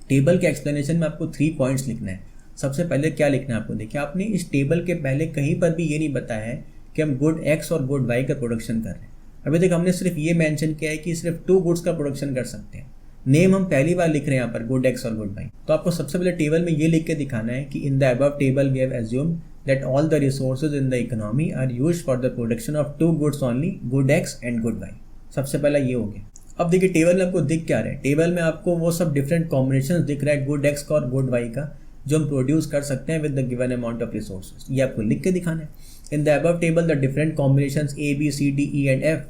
टेबल के एक्सप्लेनेशन में आपको 3 पॉइंट्स लिखना है। सबसे पहले क्या लिखना है आपको, देखिए आपने इस टेबल के पहले कहीं पर भी ये नहीं बताया है कि हम गुड एक्स और गुड वाई का प्रोडक्शन कर रहे हैं। अभी तक हमने सिर्फ ये मेंशन किया है कि सिर्फ 2 गुड्स का प्रोडक्शन कर सकते हैं। नेम हम पहली बार लिख रहे हैं यहाँ पर, गुड एक्स और गुड वाई। तो आपको सबसे पहले टेबल में ये लिख के दिखाना है कि in the above table we have assumed that all the resources in the economy are used for the production of 2 goods only, good x and good Y. सबसे पहला ये हो गया। अब देखिए टेबल में आपको दिख क्या रहा है, टेबल में आपको वो सब डिफरेंट कॉम्बिनेशन दिख रहा है गुड एक्स का और गुड वाई का, जो हम प्रोड्यूस कर सकते हैं with the given amount of resources. ये आपको लिख के दिखाना है। In the above table the different combinations A B C D E and F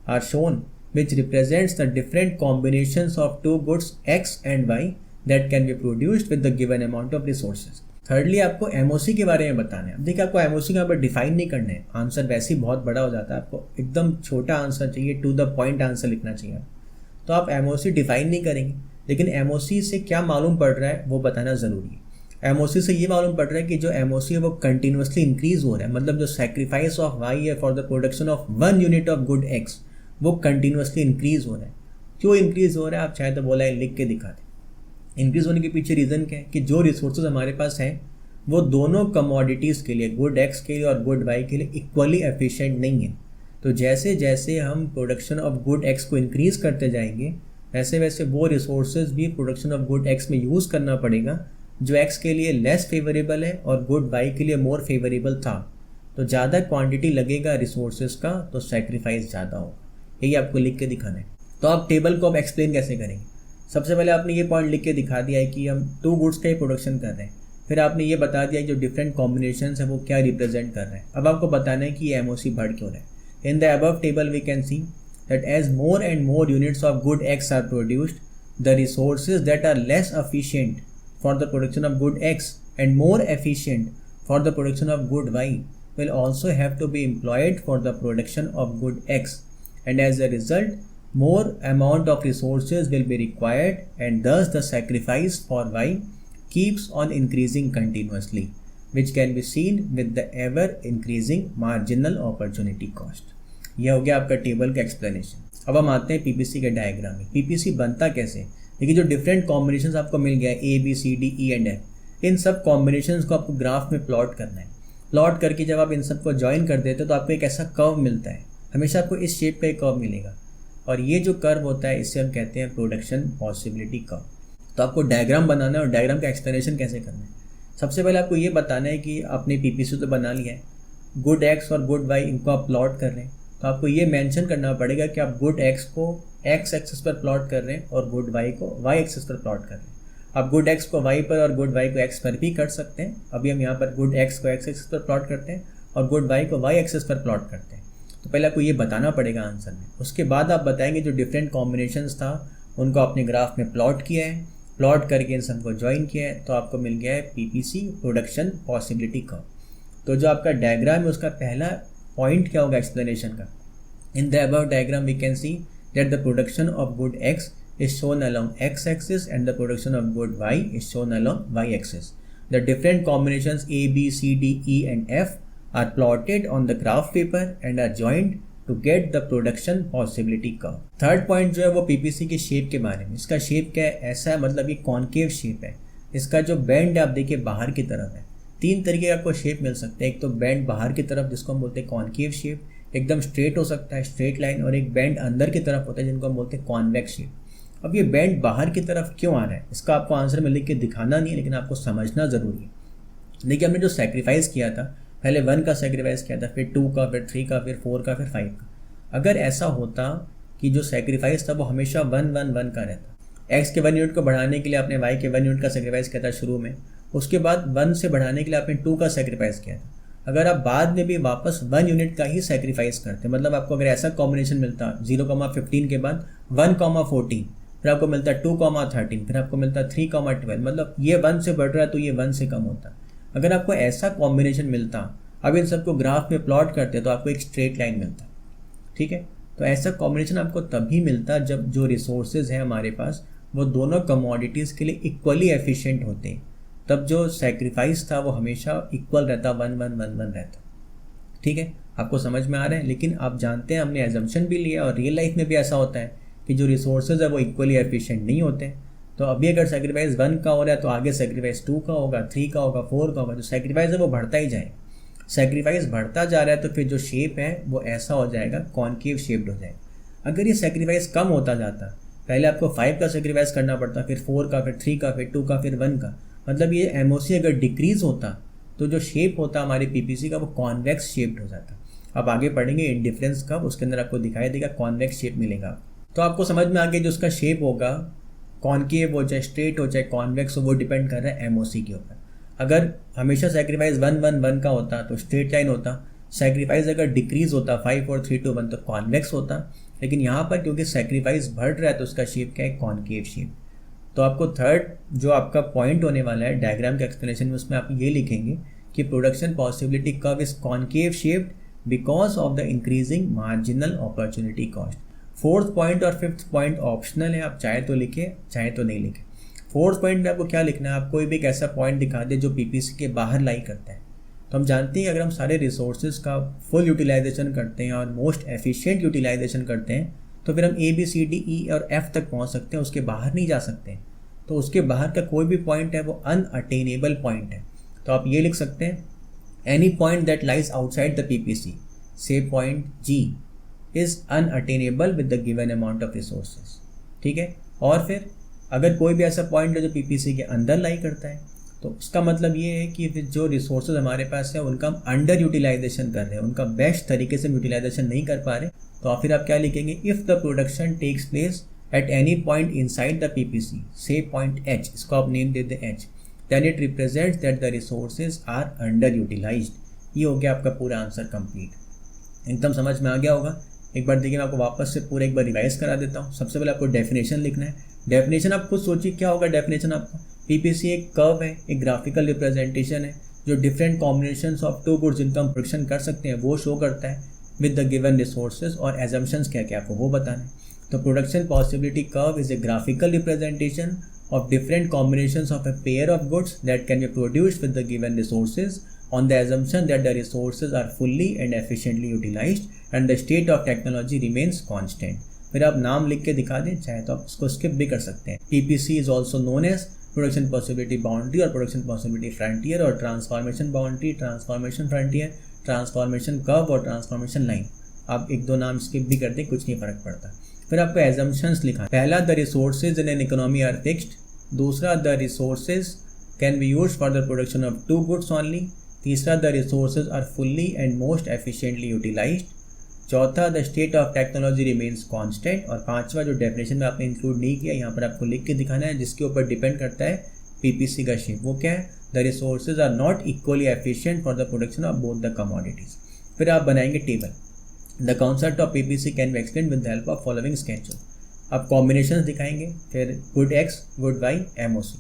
are shown which represents the different combinations of 2 goods X and Y that can be produced with the given amount of resources. Thirdly आपको MOC के बारे में बताना है। अब देखिए आपको MOC का पर डिफाइन नहीं करना है, आंसर वैसे ही बहुत बड़ा हो जाता है, आपको एकदम छोटा आंसर चाहिए, टू द पॉइंट आंसर लिखना चाहिए। तो आप MOC डिफाइन नहीं करेंगे, लेकिन MOC से क्या मालूम पड़ रहा है वो बताना ज़रूरी है। MOC से ये मालूम पड़ रहा है कि जो MOC है वो कंटिन्यूसली इंक्रीज हो रहा है, मतलब जो सेक्रीफाइस ऑफ Y है for the production of 1 unit of good X वो कंटिन्यूसली इंक्रीज हो रहा है। क्यों इंक्रीज हो रहा है आप चाहे तो बोला है लिख के दिखा दें। इंक्रीज होने के पीछे रीज़न क्या है कि जो रिसोर्सेज हमारे पास हैं वो दोनों कमोडिटीज़ के लिए, गुड एक्स के लिए और गुड वाई के लिए इक्वली एफिशिएंट नहीं है। तो जैसे जैसे हम प्रोडक्शन ऑफ गुड एक्स को इंक्रीज़ करते जाएंगे वैसे वैसे वो रिसोर्सेज भी प्रोडक्शन ऑफ गुड एक्स में यूज़ करना पड़ेगा जो एक्स के लिए लेस फेवरेबल है और गुड वाई के लिए मोर फेवरेबल था। तो ज़्यादा क्वांटिटी लगेगा रिसोर्सेज का तो सेक्रीफाइस ज़्यादा होगा। यही आपको लिख के दिखाना है। तो आप टेबल को आप एक्सप्लेन कैसे करेंगे, सबसे पहले आपने ये पॉइंट लिख के दिखा दिया है कि हम 2 गुड्स का ही प्रोडक्शन कर रहे हैं, फिर आपने ये बता दिया कि जो डिफरेंट कॉम्बिनेशन है वो क्या रिप्रेजेंट कर रहे हैं। अब आपको बताना है कि ये MOC बढ़ क्यों रहा है। In the above table we can see that as more and more units of good X are produced the resources that are less efficient for the production of good x and more efficient for the production of good Y will also have to be employed for the production of good X, and as a result more amount of resources will be required and thus the sacrifice for Y keeps on increasing continuously, which can be seen with the ever increasing marginal opportunity cost. यह हो गया आपका table का explanation. अब हम आते हैं PPC के डायग्राम में। PPC बनता कैसे, देखिए जो डिफरेंट कॉम्बिनेशन आपको मिल गया है A B C D E and F, इन सब कॉम्बिनेशन को आपको ग्राफ में प्लॉट करना है। प्लॉट करके जब आप इन सबको ज्वाइन कर देते हो तो आपको एक ऐसा कर्व मिलता है, हमेशा आपको इस शेप का एक कर्व मिलेगा और ये जो कर्व होता है इसे हम कहते हैं प्रोडक्शन पॉसिबिलिटी कर्व। तो आपको डायग्राम बनाना है और डायग्राम का एक्सप्लेनेशन कैसे करना है। सबसे पहले आपको ये बताना है कि आपने PPC तो बना लिया है, गुड एक्स और गुड वाई इनको आप प्लॉट कर रहे हैं, तो आपको ये मेंशन करना पड़ेगा कि आप गुड एक्स को एक्स एक्सिस पर प्लॉट कर रहे हैं और गुड वाई को वाई एक्सिस पर प्लॉट कर रहे हैं। आप गुड एक्स को वाई पर और गुड वाई को एक्स पर भी कर सकते हैं। अभी हम यहाँ पर गुड एक्स को एक्स एक्सिस पर प्लॉट करते हैं और गुड वाई को वाई एक्सिस पर प्लॉट करते हैं। तो पहले आपको ये बताना पड़ेगा आंसर में, उसके बाद आप बताएंगे जो डिफरेंट कॉम्बिनेशंस था उनको आपने ग्राफ में प्लॉट किया है, प्लॉट करके इन सबको ज्वाइन किया है तो आपको मिल गया है PPC प्रोडक्शन पॉसिबिलिटी कर्व। तो जो आपका डायग्राम है उसका पहला पॉइंट क्या होगा एक्सप्लेनेशन का, in the above diagram we can see that the production of good X is shown along x-axis and the production of good y is shown along y-axis. The different combinations A, B, C, D, E and F are plotted on the graph paper and are joined to get the production possibility curve. Third point जो है वो PPC के shape के बारे में। इसका shape क्या है, ऐसा है, मतलब ये कॉन्केव शेप है। इसका जो बेंड आप देखिए बाहर की तरफ है। 3 तरीके का आपको शेप मिल सकते हैं, एक तो बेंड बाहर की तरफ जिसको हम बोलते हैं कॉन्केव शेप, एकदम स्ट्रेट हो सकता है स्ट्रेट लाइन, और एक बेंड अंदर की तरफ होता है जिनको हम बोलते हैं कॉन्वेक्स शेप। अब ये बैंड बाहर की तरफ क्यों आ रहा है इसका आपको आंसर में लिख के दिखाना नहीं है, लेकिन आपको समझना ज़रूरी है। देखिए हमने जो सेक्रीफाइस किया था, पहले 1 का सेक्रीफाइस किया था, फिर 2 का, फिर 3 का, फिर 4 का, फिर 5 का। अगर ऐसा होता कि जो सेक्रीफाइस था वो हमेशा 1 1 1 का रहता, एक्स के 1 यूनिट को बढ़ाने के लिए आपने वाई के 1 यूनिट का सेक्रीफाइस किया था शुरू में, उसके बाद 1 से बढ़ाने के लिए आपने 2 का सेक्रीफाइस किया था। अगर आप बाद में भी वापस 1 यूनिट का ही सेक्रीफाइस करते, मतलब आपको अगर ऐसा कॉम्बिनेशन मिलता 0,15 के बाद 1,14, फिर आपको मिलता है 2,13, फिर आपको मिलता है 3,12, मतलब ये 1 से बढ़ रहा है तो ये 1 से कम होता। अगर आपको ऐसा कॉम्बिनेशन मिलता, अब इन सबको ग्राफ में प्लॉट करते तो आपको एक स्ट्रेट लाइन मिलता, ठीक है। तो ऐसा कॉम्बिनेशन आपको तभी मिलता जब जो रिसोर्सेज हैं हमारे पास वो दोनों कमोडिटीज़ के लिए इक्वली एफिशिएंट होते हैं, तब जो सेक्रीफाइस था वो हमेशा इक्वल रहता, 1-1-1-1 रहता, ठीक है। आपको समझ में आ रहा है। लेकिन आप जानते हैं हमने एजम्पशन भी लिया और रियल लाइफ में भी ऐसा होता है कि जो रिसोर्सेज है वो इक्वली एफिशिएंट नहीं होते। तो अभी अगर सेक्रीफाइस 1 का हो रहा है तो आगे सेक्रीफाइस 2 का होगा, 3 का होगा, 4 का होगा। जो सेक्रीफाइस है वो बढ़ता ही जाएगा। सेक्रीफाइस बढ़ता जा रहा है तो फिर जो शेप है वो ऐसा हो जाएगा, कॉन्केव शेप्ड हो जाएगा। अगर ये सेक्रीफाइस कम होता जाता, पहले आपको 5 का सेक्रीफाइस करना पड़ता, फिर 4 का, फिर 3 का, फिर 2 का, फिर 1 का, मतलब ये एमओसी अगर डिक्रीज होता तो जो शेप होता हमारी पीपीसी का वो कॉन्वेक्स शेप्ड हो जाता। अब आगे पढ़ेंगे इंडिफरेंस कब, उसके अंदर आपको दिखाई देगा कॉन्वेक्स शेप मिलेगा। तो आपको समझ में आ गया जो उसका शेप होगा, कॉन्केव हो चाहे स्ट्रेट हो चाहे कॉन्वेक्स हो, वो डिपेंड कर रहा है एमओसी के ऊपर। अगर हमेशा सेक्रीफाइस 1-1-1 का होता तो स्ट्रेट लाइन होता, सेक्रीफाइस अगर डिक्रीज होता 5 और 3-2-1 तो कॉन्वेक्स होता। लेकिन यहाँ पर क्योंकि सेक्रीफाइस बढ़ रहा है तो उसका शेप क्या है, कॉन्केव शेप। तो आपको थर्ड जो आपका पॉइंट होने वाला है डायग्राम के एक्सप्लेनेशन में, उसमें आप ये लिखेंगे कि production possibility curve is concave shaped because of the increasing marginal opportunity cost. Fourth point और फिफ्थ पॉइंट ऑप्शनल है, आप चाहे तो लिखे चाहे तो नहीं लिखे। फोर्थ पॉइंट में आपको क्या लिखना है, आप कोई भी एक ऐसा पॉइंट दिखा दे जो पीपीसी के बाहर लाई करता है। तो हम जानते हैं अगर हम सारे रिसोर्सेज का फुल यूटिलाइजेशन करते हैं और मोस्ट एफिशिएंट यूटिलाइजेशन करते हैं तो फिर हम ABCDE और F तक पहुंच सकते हैं, उसके बाहर नहीं जा सकते हैं। तो उसके बाहर का कोई भी पॉइंट है वो अनअटेनेबल पॉइंट है। तो आप ये लिख सकते हैं any point that lies outside the PPC से point G is unattainable with the given amount of resources, ठीक है। और फिर अगर कोई भी ऐसा पॉइंट है जो पीपीसी के अंदर लाई करता है तो उसका मतलब ये है कि फिर जो रिसोर्सेज हमारे पास है उनका हम अंडर यूटिलाइजेशन कर रहे हैं, उनका बेस्ट तरीके से यूटिलाइजेशन नहीं कर पा रहे। तो फिर आप क्या लिखेंगे, if the production takes place at any point inside the PPC से पॉइंट H, इसको आप नेम दे दें H, then it represents that the resources are under utilised. ये हो गया आपका पूरा आंसर कंप्लीट। एकदम समझ में आ गया होगा। एक बार देखिए मैं आपको वापस से पूरा एक बार रिवाइज करा देता हूँ। सबसे पहले आपको डेफिनेशन लिखना है। डेफिनेशन आप खुद सोचिए क्या होगा डेफिनेशन आपका। पीपीसी एक कर्व है, एक ग्राफिकल रिप्रेजेंटेशन है जो different combinations of two goods जिनका हम प्रोडक्शन कर सकते हैं वो शो करता है विद द गिवन रिसोर्सेज, और एजम्पशंस क्या क्या आपको वो बताना है। तो production possibility curve is a graphical representation of different combinations of a pair of goods that can be produced with the given resources on the assumption that the resources are fully and efficiently utilized and the state of technology remains constant। फिर आप नाम लिख के दिखा दें, चाहे तो आप उसको स्किप भी कर सकते हैं। PPC is also known as production possibility boundary और प्रोडक्शन पॉसिबिलिटी फ्रंटियर और transformation boundary, transformation frontier, transformation curve और ट्रांसफॉर्मेशन लाइन। आप एक दो नाम स्किप भी कर दें, कुछ नहीं फर्क पड़ता। फिर आपको एजम्पशंस लिखा है। पहला, the resources in an economy are fixed. दूसरा, the resources can be used for the production of two goods only. तीसरा, the resources are fully and most efficiently utilized. चौथा, the state of technology remains constant. और पांचवा जो definition में आपने include नहीं किया, यहाँ पर आपको लिख के दिखाना है, जिसके ऊपर डिपेंड करता है पीपीसी का शेप, वो क्या है, the resources are not equally efficient for the production of both the commodities. फिर आप बनाएंगे table. The concept of PPC can be explained with the help of following schedule। आप कॉम्बिनेशंस दिखाएंगे, फिर good X, good Y, MOC।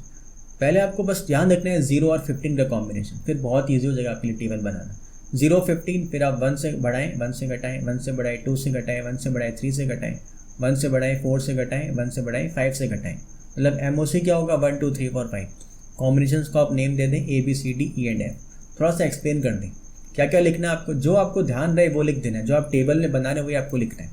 पहले आपको बस ध्यान रखना है 0 और 15 का कॉम्बिनेशन, फिर बहुत ईजी हो जाएगा आपके लिए टेबल बनाना। 0, 15, फिर आप 1 से बढ़ाएं, 1 से घटाएं, 1 से बढ़ाएं, 2 से घटाएं, 1 से बढ़ाएं, 3 से घटाएं, 1 से बढ़ाएं, 4 से घटाएं, 1 से बढ़ाएं, 5 से घटाएं। मतलब MOC क्या होगा, 1 2 3 4 5। कॉम्बिनेशंस को आप नेम दे दें ABCD E and F। थोड़ा सा एक्सप्लेन कर दें क्या क्या लिखना है आपको, जो आपको ध्यान रहे वो लिख देना है, जो आप टेबल में बना रहे हैं वही आपको लिखना है।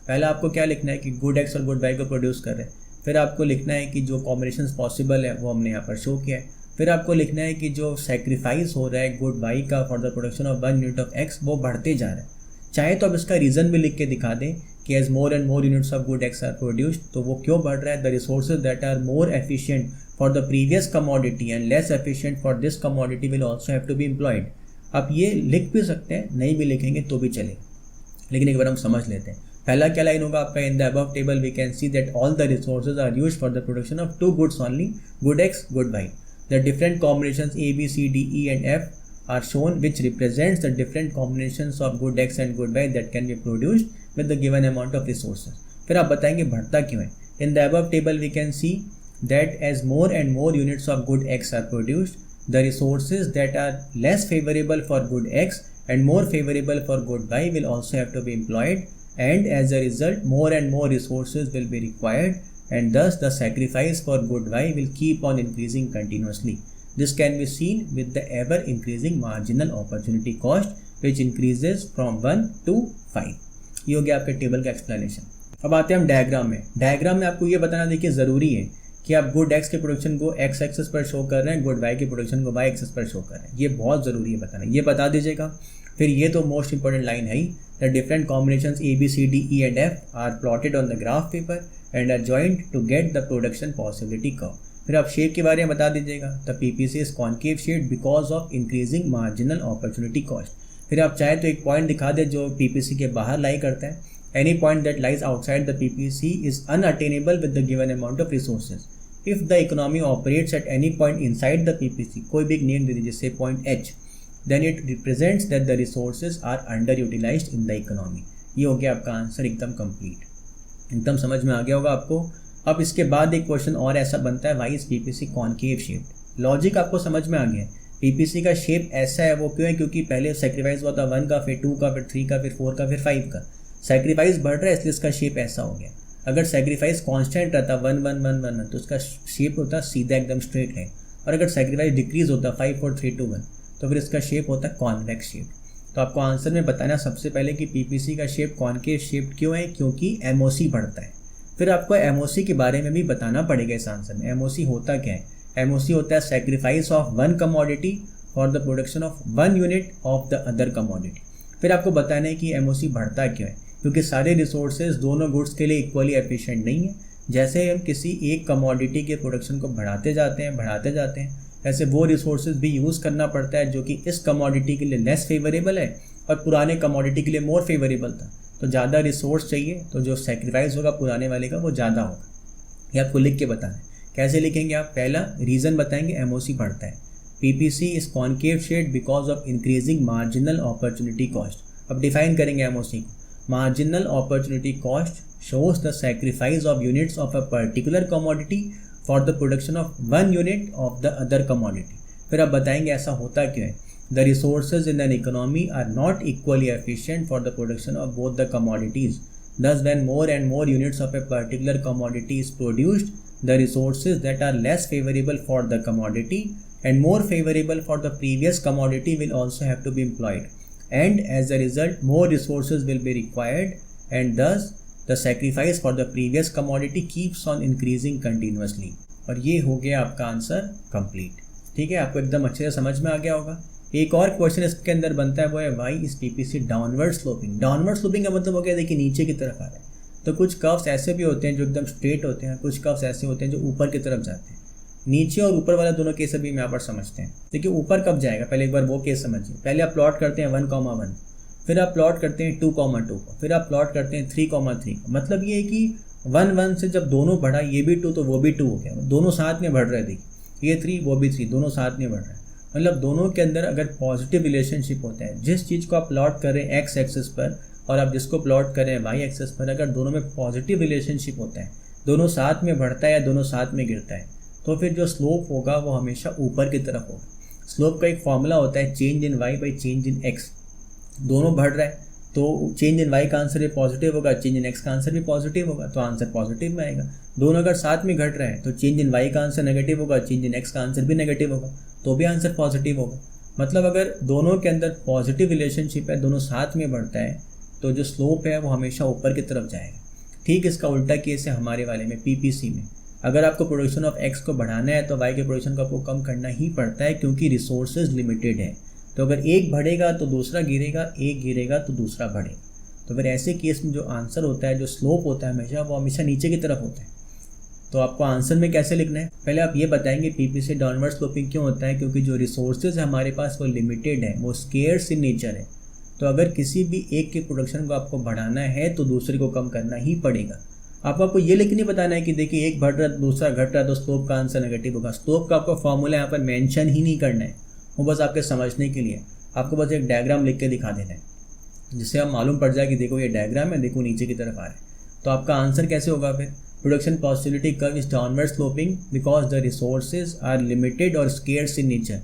पहला आपको क्या लिखना है कि गुड X और गुड Y को प्रोड्यूस कर रहे हैं। फिर आपको लिखना है कि जो कॉम्बिनेशंस पॉसिबल है वो हमने यहाँ पर शो किया है। फिर आपको लिखना है कि जो सेक्रीफाइस हो रहा है गुड Y का for the production of 1 unit of X वो बढ़ते जा रहा है। चाहे तो आप इसका रीज़न भी लिख के दिखा दें कि as more and more units of good X are produced, तो वो क्यों बढ़ रहा है, the resources that are more efficient for the previous commodity and less efficient for this commodity will also have to be employed. आप ये लिख भी सकते हैं, नहीं भी लिखेंगे तो भी चलेगा, लेकिन एक बार हम समझ लेते हैं। पहला क्या लाइन होगा आपका, in the above table we can see that all the resources are used for the production of two goods only, good X, good Y। The different combinations ABCDE and F are shown which represents the different combinations of good X and good Y that can be produced with the given amount of resources. फिर आप बताएंगे बढ़ता क्यों है, In the above table, we can see that as more and more units of good X are produced, the resources that are less favorable for good X and more favorable for good Y will also have to be employed, and as a result, more and more resources will be required, and thus the sacrifice for good Y will keep on increasing continuously. This can be seen with the ever increasing marginal opportunity cost, which increases from 1 to 5. ये हो गया आपके table का explanation. अब आते हैं हम diagram में। डायग्राम में आपको ये बताना देखिए ज़रूरी है कि आप गुड एक्स के प्रोडक्शन को एक्स एक्सेस पर शो कर रहे हैं, गुड वाई के प्रोडक्शन को वाई एक्सेस पर शो कर रहे हैं। ये बहुत ज़रूरी है बताना, ये बता दीजिएगा। फिर ये तो मोस्ट इंपॉर्टेंट लाइन है ही, the different combination A B C D E and F are plotted on the graph paper and are joint to get the production possibility curve. फिर आप शेप के बारे में बता दीजिएगा, the PPC is concave shape because of increasing marginal opportunity cost. फिर आप चाहे तो एक पॉइंट दिखा दे जो पीपीसी के बाहर लाई करता है। Any point that lies outside the PPC is unattainable with the given amount of resources. If the economy operates at any point inside the PPC, कोई भी एक नेम दे दीजिए, जैसे point H, then it represents that the resources are under utilised in the economy. ये हो गया आपका आंसर, एकदम कंप्लीट, एकदम समझ में आ गया होगा आपको। अब इसके बाद एक क्वेश्चन और ऐसा बनता है, why is PPC concave shaped. Logic आपको समझ में आ गया है, पीपीसी का शेप ऐसा है वो क्यों है, क्योंकि पहले सेक्रीफाइस हुआ था 1 का, फिर 2 का, फिर 3 का, फिर 4 का, फिर 5 का। सेक्रीफाइस बढ़ रहा है इसलिए इसका शेप ऐसा हो गया। अगर सेक्रीफाइस कांस्टेंट रहता 1 1 1 1 तो इसका शेप होता सीधा एकदम स्ट्रेट है, और अगर सेक्रीफाइस डिक्रीज होता 5 4 3 2 1 तो फिर इसका शेप होता कॉन्वेक्स शेप। तो आपको आंसर में बताना सबसे पहले कि पीपीसी का शेप कॉन्केव शेप क्यों है, क्योंकि एमओसी बढ़ता है। फिर आपको एमओसी के बारे में भी बताना पड़ेगा इस आंसर में। एमओसी होता क्या है, एमओसी होता है sacrifice of 1 commodity for the production of 1 unit of the other commodity. फिर आपको बताना है कि एमओसी बढ़ता क्यों है, क्योंकि सारे रिसोर्सेज दोनों गुड्स के लिए इक्वली एफिशिएंट नहीं है। जैसे हम किसी एक कमोडिटी के प्रोडक्शन को बढ़ाते जाते हैं, ऐसे वो रिसोर्सेज भी यूज़ करना पड़ता है जो कि इस कमोडिटी के लिए लेस फेवरेबल है और पुराने कमोडिटी के लिए मोर फेवरेबल था। तो ज़्यादा रिसोर्स चाहिए तो जो सेक्रीफाइस होगा पुराने वाले का वो ज़्यादा होगा। ये आपको लिख के बताना है। कैसे लिखेंगे आप, पहला रीज़न बताएंगे एमओसी बढ़ता है। PPC is concave shaped because of increasing marginal opportunity cost. अब डिफाइन करेंगे एमओसी को। Marginal opportunity cost shows the sacrifice of units of a particular commodity for the production of 1 unit of the other commodity। फिर आप बताएंगे ऐसा होता क्यों है। The resources in an economy are not equally efficient for the production of both the commodities. Thus, when more and more units of a particular commodity is produced, the resources that are less favorable for the commodity and more favorable for the previous commodity will also have to be employed. And as a result, more resources will be required, and thus the sacrifice for the previous commodity keeps on increasing continuously। और ये हो गया आपका answer complete. ठीक है, आपको एकदम अच्छे से समझ में आ गया होगा। एक और क्वेश्चन इसके अंदर बनता है, वो है why is PPC downward sloping. Downward sloping का मतलब हो गया, देखिए नीचे की तरफ आ रहा है। तो कुछ कर्व्स ऐसे भी होते हैं जो एकदम स्ट्रेट होते हैं, कुछ कर्व्स ऐसे होते हैं जो ऊपर की तरफ जाते हैं। नीचे और ऊपर वाला दोनों केस अभी हम यहाँ पर समझते हैं। देखिए ऊपर कब जाएगा, पहले एक बार वो केस समझिए। पहले आप प्लॉट करते हैं 1,1, फिर आप प्लॉट करते हैं 2,2 को, फिर आप प्लॉट करते हैं 3,3 को। मतलब ये है कि 1 से जब दोनों बढ़ा, ये भी 2 तो वो भी 2 हो गया, दोनों साथ में बढ़ रहे। देखिए ये 3 वो भी 3, दोनों साथ में बढ़ रहे हैं। मतलब दोनों के अंदर अगर पॉजिटिव रिलेशनशिप होता है, जिस चीज़ को आप प्लॉट कर रहे हैं एक्स एक्सेस पर और आप जिसको प्लॉट कर रहे हैं वाई एक्सेस पर, अगर दोनों में पॉजिटिव रिलेशनशिप होता है, दोनों साथ में बढ़ता है या दोनों साथ में गिरता है, तो फिर जो स्लोप होगा वो हमेशा ऊपर की तरफ होगा। स्लोप का एक फॉर्मूला होता है change in Y by change in X. दोनों बढ़ रहा है तो चेंज इन वाई का आंसर भी पॉजिटिव होगा, चेंज इन एक्स का आंसर भी पॉजिटिव होगा, तो आंसर पॉजिटिव में आएगा। दोनों अगर साथ में घट रहे हैं तो चेंज इन वाई का आंसर नेगेटिव होगा, चेंज इन एक्स का आंसर भी नेगेटिव होगा, तो भी आंसर पॉजिटिव होगा। मतलब अगर दोनों के अंदर पॉजिटिव रिलेशनशिप है, दोनों साथ में बढ़ता है, तो जो स्लोप है वो हमेशा ऊपर की तरफ जाएगा। ठीक इसका उल्टा केस है हमारे वाले में, पीपीसी में। अगर आपको प्रोडक्शन ऑफ एक्स को बढ़ाना है तो वाई के प्रोडक्शन को आपको कम करना ही पड़ता है, क्योंकि रिसोर्सेज लिमिटेड है। तो अगर एक बढ़ेगा तो दूसरा गिरेगा, एक गिरेगा तो दूसरा बढ़ेगा। तो फिर ऐसे केस में जो आंसर होता है, जो स्लोप होता है हमेशा, वो हमेशा नीचे की तरफ होता है। तो आपको आंसर में कैसे लिखना है, पहले आप ये बताएंगे पीपीसी डाउनवर्ड स्लोपिंग क्यों होता है, क्योंकि जो रिसोर्सेज है हमारे पास वो लिमिटेड है, वो स्केर्स इन नेचर है। तो अगर किसी भी एक के प्रोडक्शन को आपको बढ़ाना है तो दूसरे को कम करना ही पड़ेगा। आपको ये लेकिन नहीं बताना है कि देखिए एक बढ़ रहा है दूसरा घट रहा है तो स्लोप का आंसर नेगेटिव होगा। स्लोप का आपको फॉर्मूला यहाँ पर मेंशन ही नहीं करना है, वो बस आपके समझने के लिए। आपको बस एक डायग्राम लिख के दिखा देना है, जिससे आप मालूम पड़ जाए कि देखो ये डायग्राम है, देखो नीचे की तरफ आ रहा है। तो आपका आंसर कैसे होगा फिर, Production possibility curve is downward sloping because the resources are limited or scarce in nature.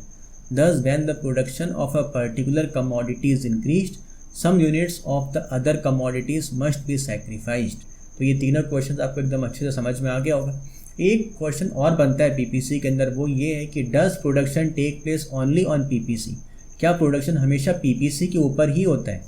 Thus, when the production of a particular commodity is increased, some units of the other commodities must be sacrificed. तो ये तीनों question आपको एकदम अच्छे से समझ में आ गया होगा। एक क्वेश्चन और बनता है पीपीसी के अंदर, वो ये है कि does production take place only on PPC? क्या प्रोडक्शन हमेशा पीपीसी के ऊपर ही होता है?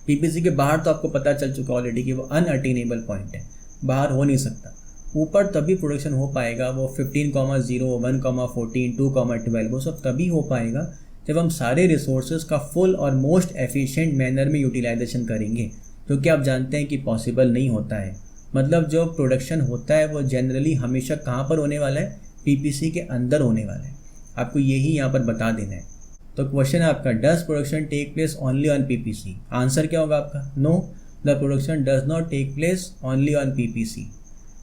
पीपीसी के बाहर तो आपको पता चल चुका ऑलरेडी कि वो अनअटेनेबल पॉइंट है, बाहर हो नहीं सकता। ऊपर तभी प्रोडक्शन हो पाएगा, वो 15,0, 1,14, 2,12 वो सब तभी हो पाएगा जब हम सारे रिसोर्सेज का फुल और मोस्ट एफिशिएंट मैनर में यूटिलाइजेशन करेंगे, जो कि आप जानते हैं कि पॉसिबल नहीं होता है। मतलब जो प्रोडक्शन होता है वो जनरली हमेशा कहाँ पर होने वाला है? पीपीसी के अंदर होने वाला है। आपको यही यहाँ पर बता देना है। तो क्वेश्चन है आपका, does production take place only on PPC? Answer क्या होगा आपका? No, the production does not take place only on PPC.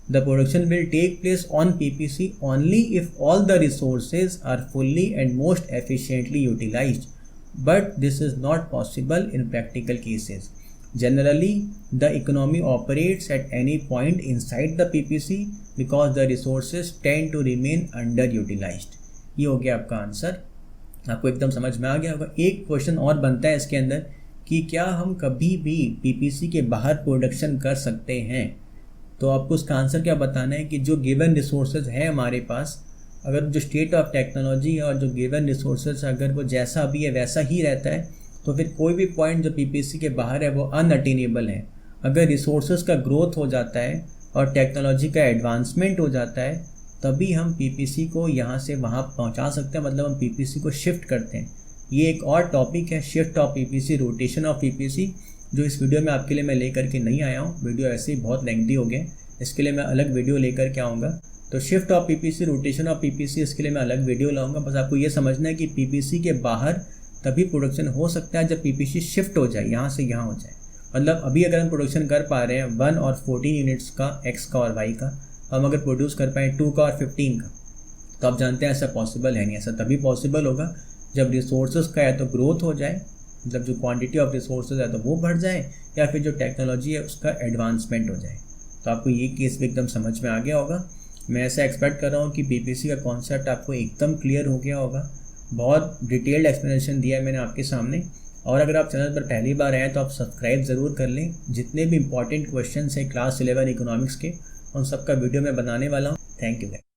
The production will take place on PPC only if all the resources are fully and most efficiently utilized, but this is not possible in practical cases. Generally, the economy operates at any point inside the PPC because the resources tend to remain underutilized. ये हो गया आपका answer, आपको एकदम समझ में आ गया होगा। एक क्वेश्चन और बनता है इसके अंदर कि क्या हम कभी भी पीपीसी के बाहर प्रोडक्शन कर सकते हैं? तो आपको उसका आंसर क्या बताना है कि जो गिवन रिसोर्सेज है हमारे पास, अगर जो स्टेट ऑफ टेक्नोलॉजी है और जो गिवन रिसोर्सेज अगर वो जैसा भी है वैसा ही रहता है, तो फिर कोई भी पॉइंट जो पीपीसी के बाहर है वो अनअटेनेबल है। अगर रिसोर्सेज का ग्रोथ हो जाता है और टेक्नोलॉजी का एडवांसमेंट हो जाता है, तभी हम पीपीसी को यहाँ से वहाँ पहुँचा सकते हैं, मतलब हम पीपीसी को शिफ्ट करते हैं। ये एक और टॉपिक है, shift of PPC, rotation of PPC, जो इस वीडियो में आपके लिए मैं लेकर के नहीं आया हूँ। वीडियो ऐसे ही बहुत लेंथी हो गए, इसके लिए मैं अलग वीडियो लेकर के आऊँगा। तो shift of PPC, rotation of PPC, इसके लिए मैं अलग वीडियो लाऊंगा। बस आपको ये समझना है कि पीपीसी के बाहर तभी प्रोडक्शन हो सकता है जब पीपीसी शिफ्ट हो जाए, यहाँ से यहाँ हो जाए। मतलब अभी अगर हम प्रोडक्शन कर पा रहे हैं 1 और 14 यूनिट्स का, एक्स का और वाई का, हम अगर प्रोड्यूस कर पाएँ 2 का और 15 का, तो आप जानते हैं ऐसा पॉसिबल है नहीं। ऐसा तभी पॉसिबल होगा जब रिसोर्सेज का या तो ग्रोथ हो जाए, मतलब जो क्वांटिटी ऑफ रिसोर्सेज है तो वो बढ़ जाए, या फिर जो टेक्नोलॉजी है उसका एडवांसमेंट हो जाए। तो आपको ये केस भी एकदम समझ में आ गया होगा। मैं ऐसा एक्सपेक्ट कर रहा हूँ कि पीपीसी का कॉन्सेप्ट आपको एकदम क्लियर हो गया होगा। बहुत डिटेल्ड एक्सप्लेनेशन दिया है मैंने आपके सामने। और अगर आप चैनल पर पहली बार आए हैं तो आप सब्सक्राइब ज़रूर कर लें। जितने भी इंपॉर्टेंट क्वेश्चन हैं क्लास 11 इकोनॉमिक्स के, उन सब का वीडियो मैं बनाने वाला हूँ। Thank you.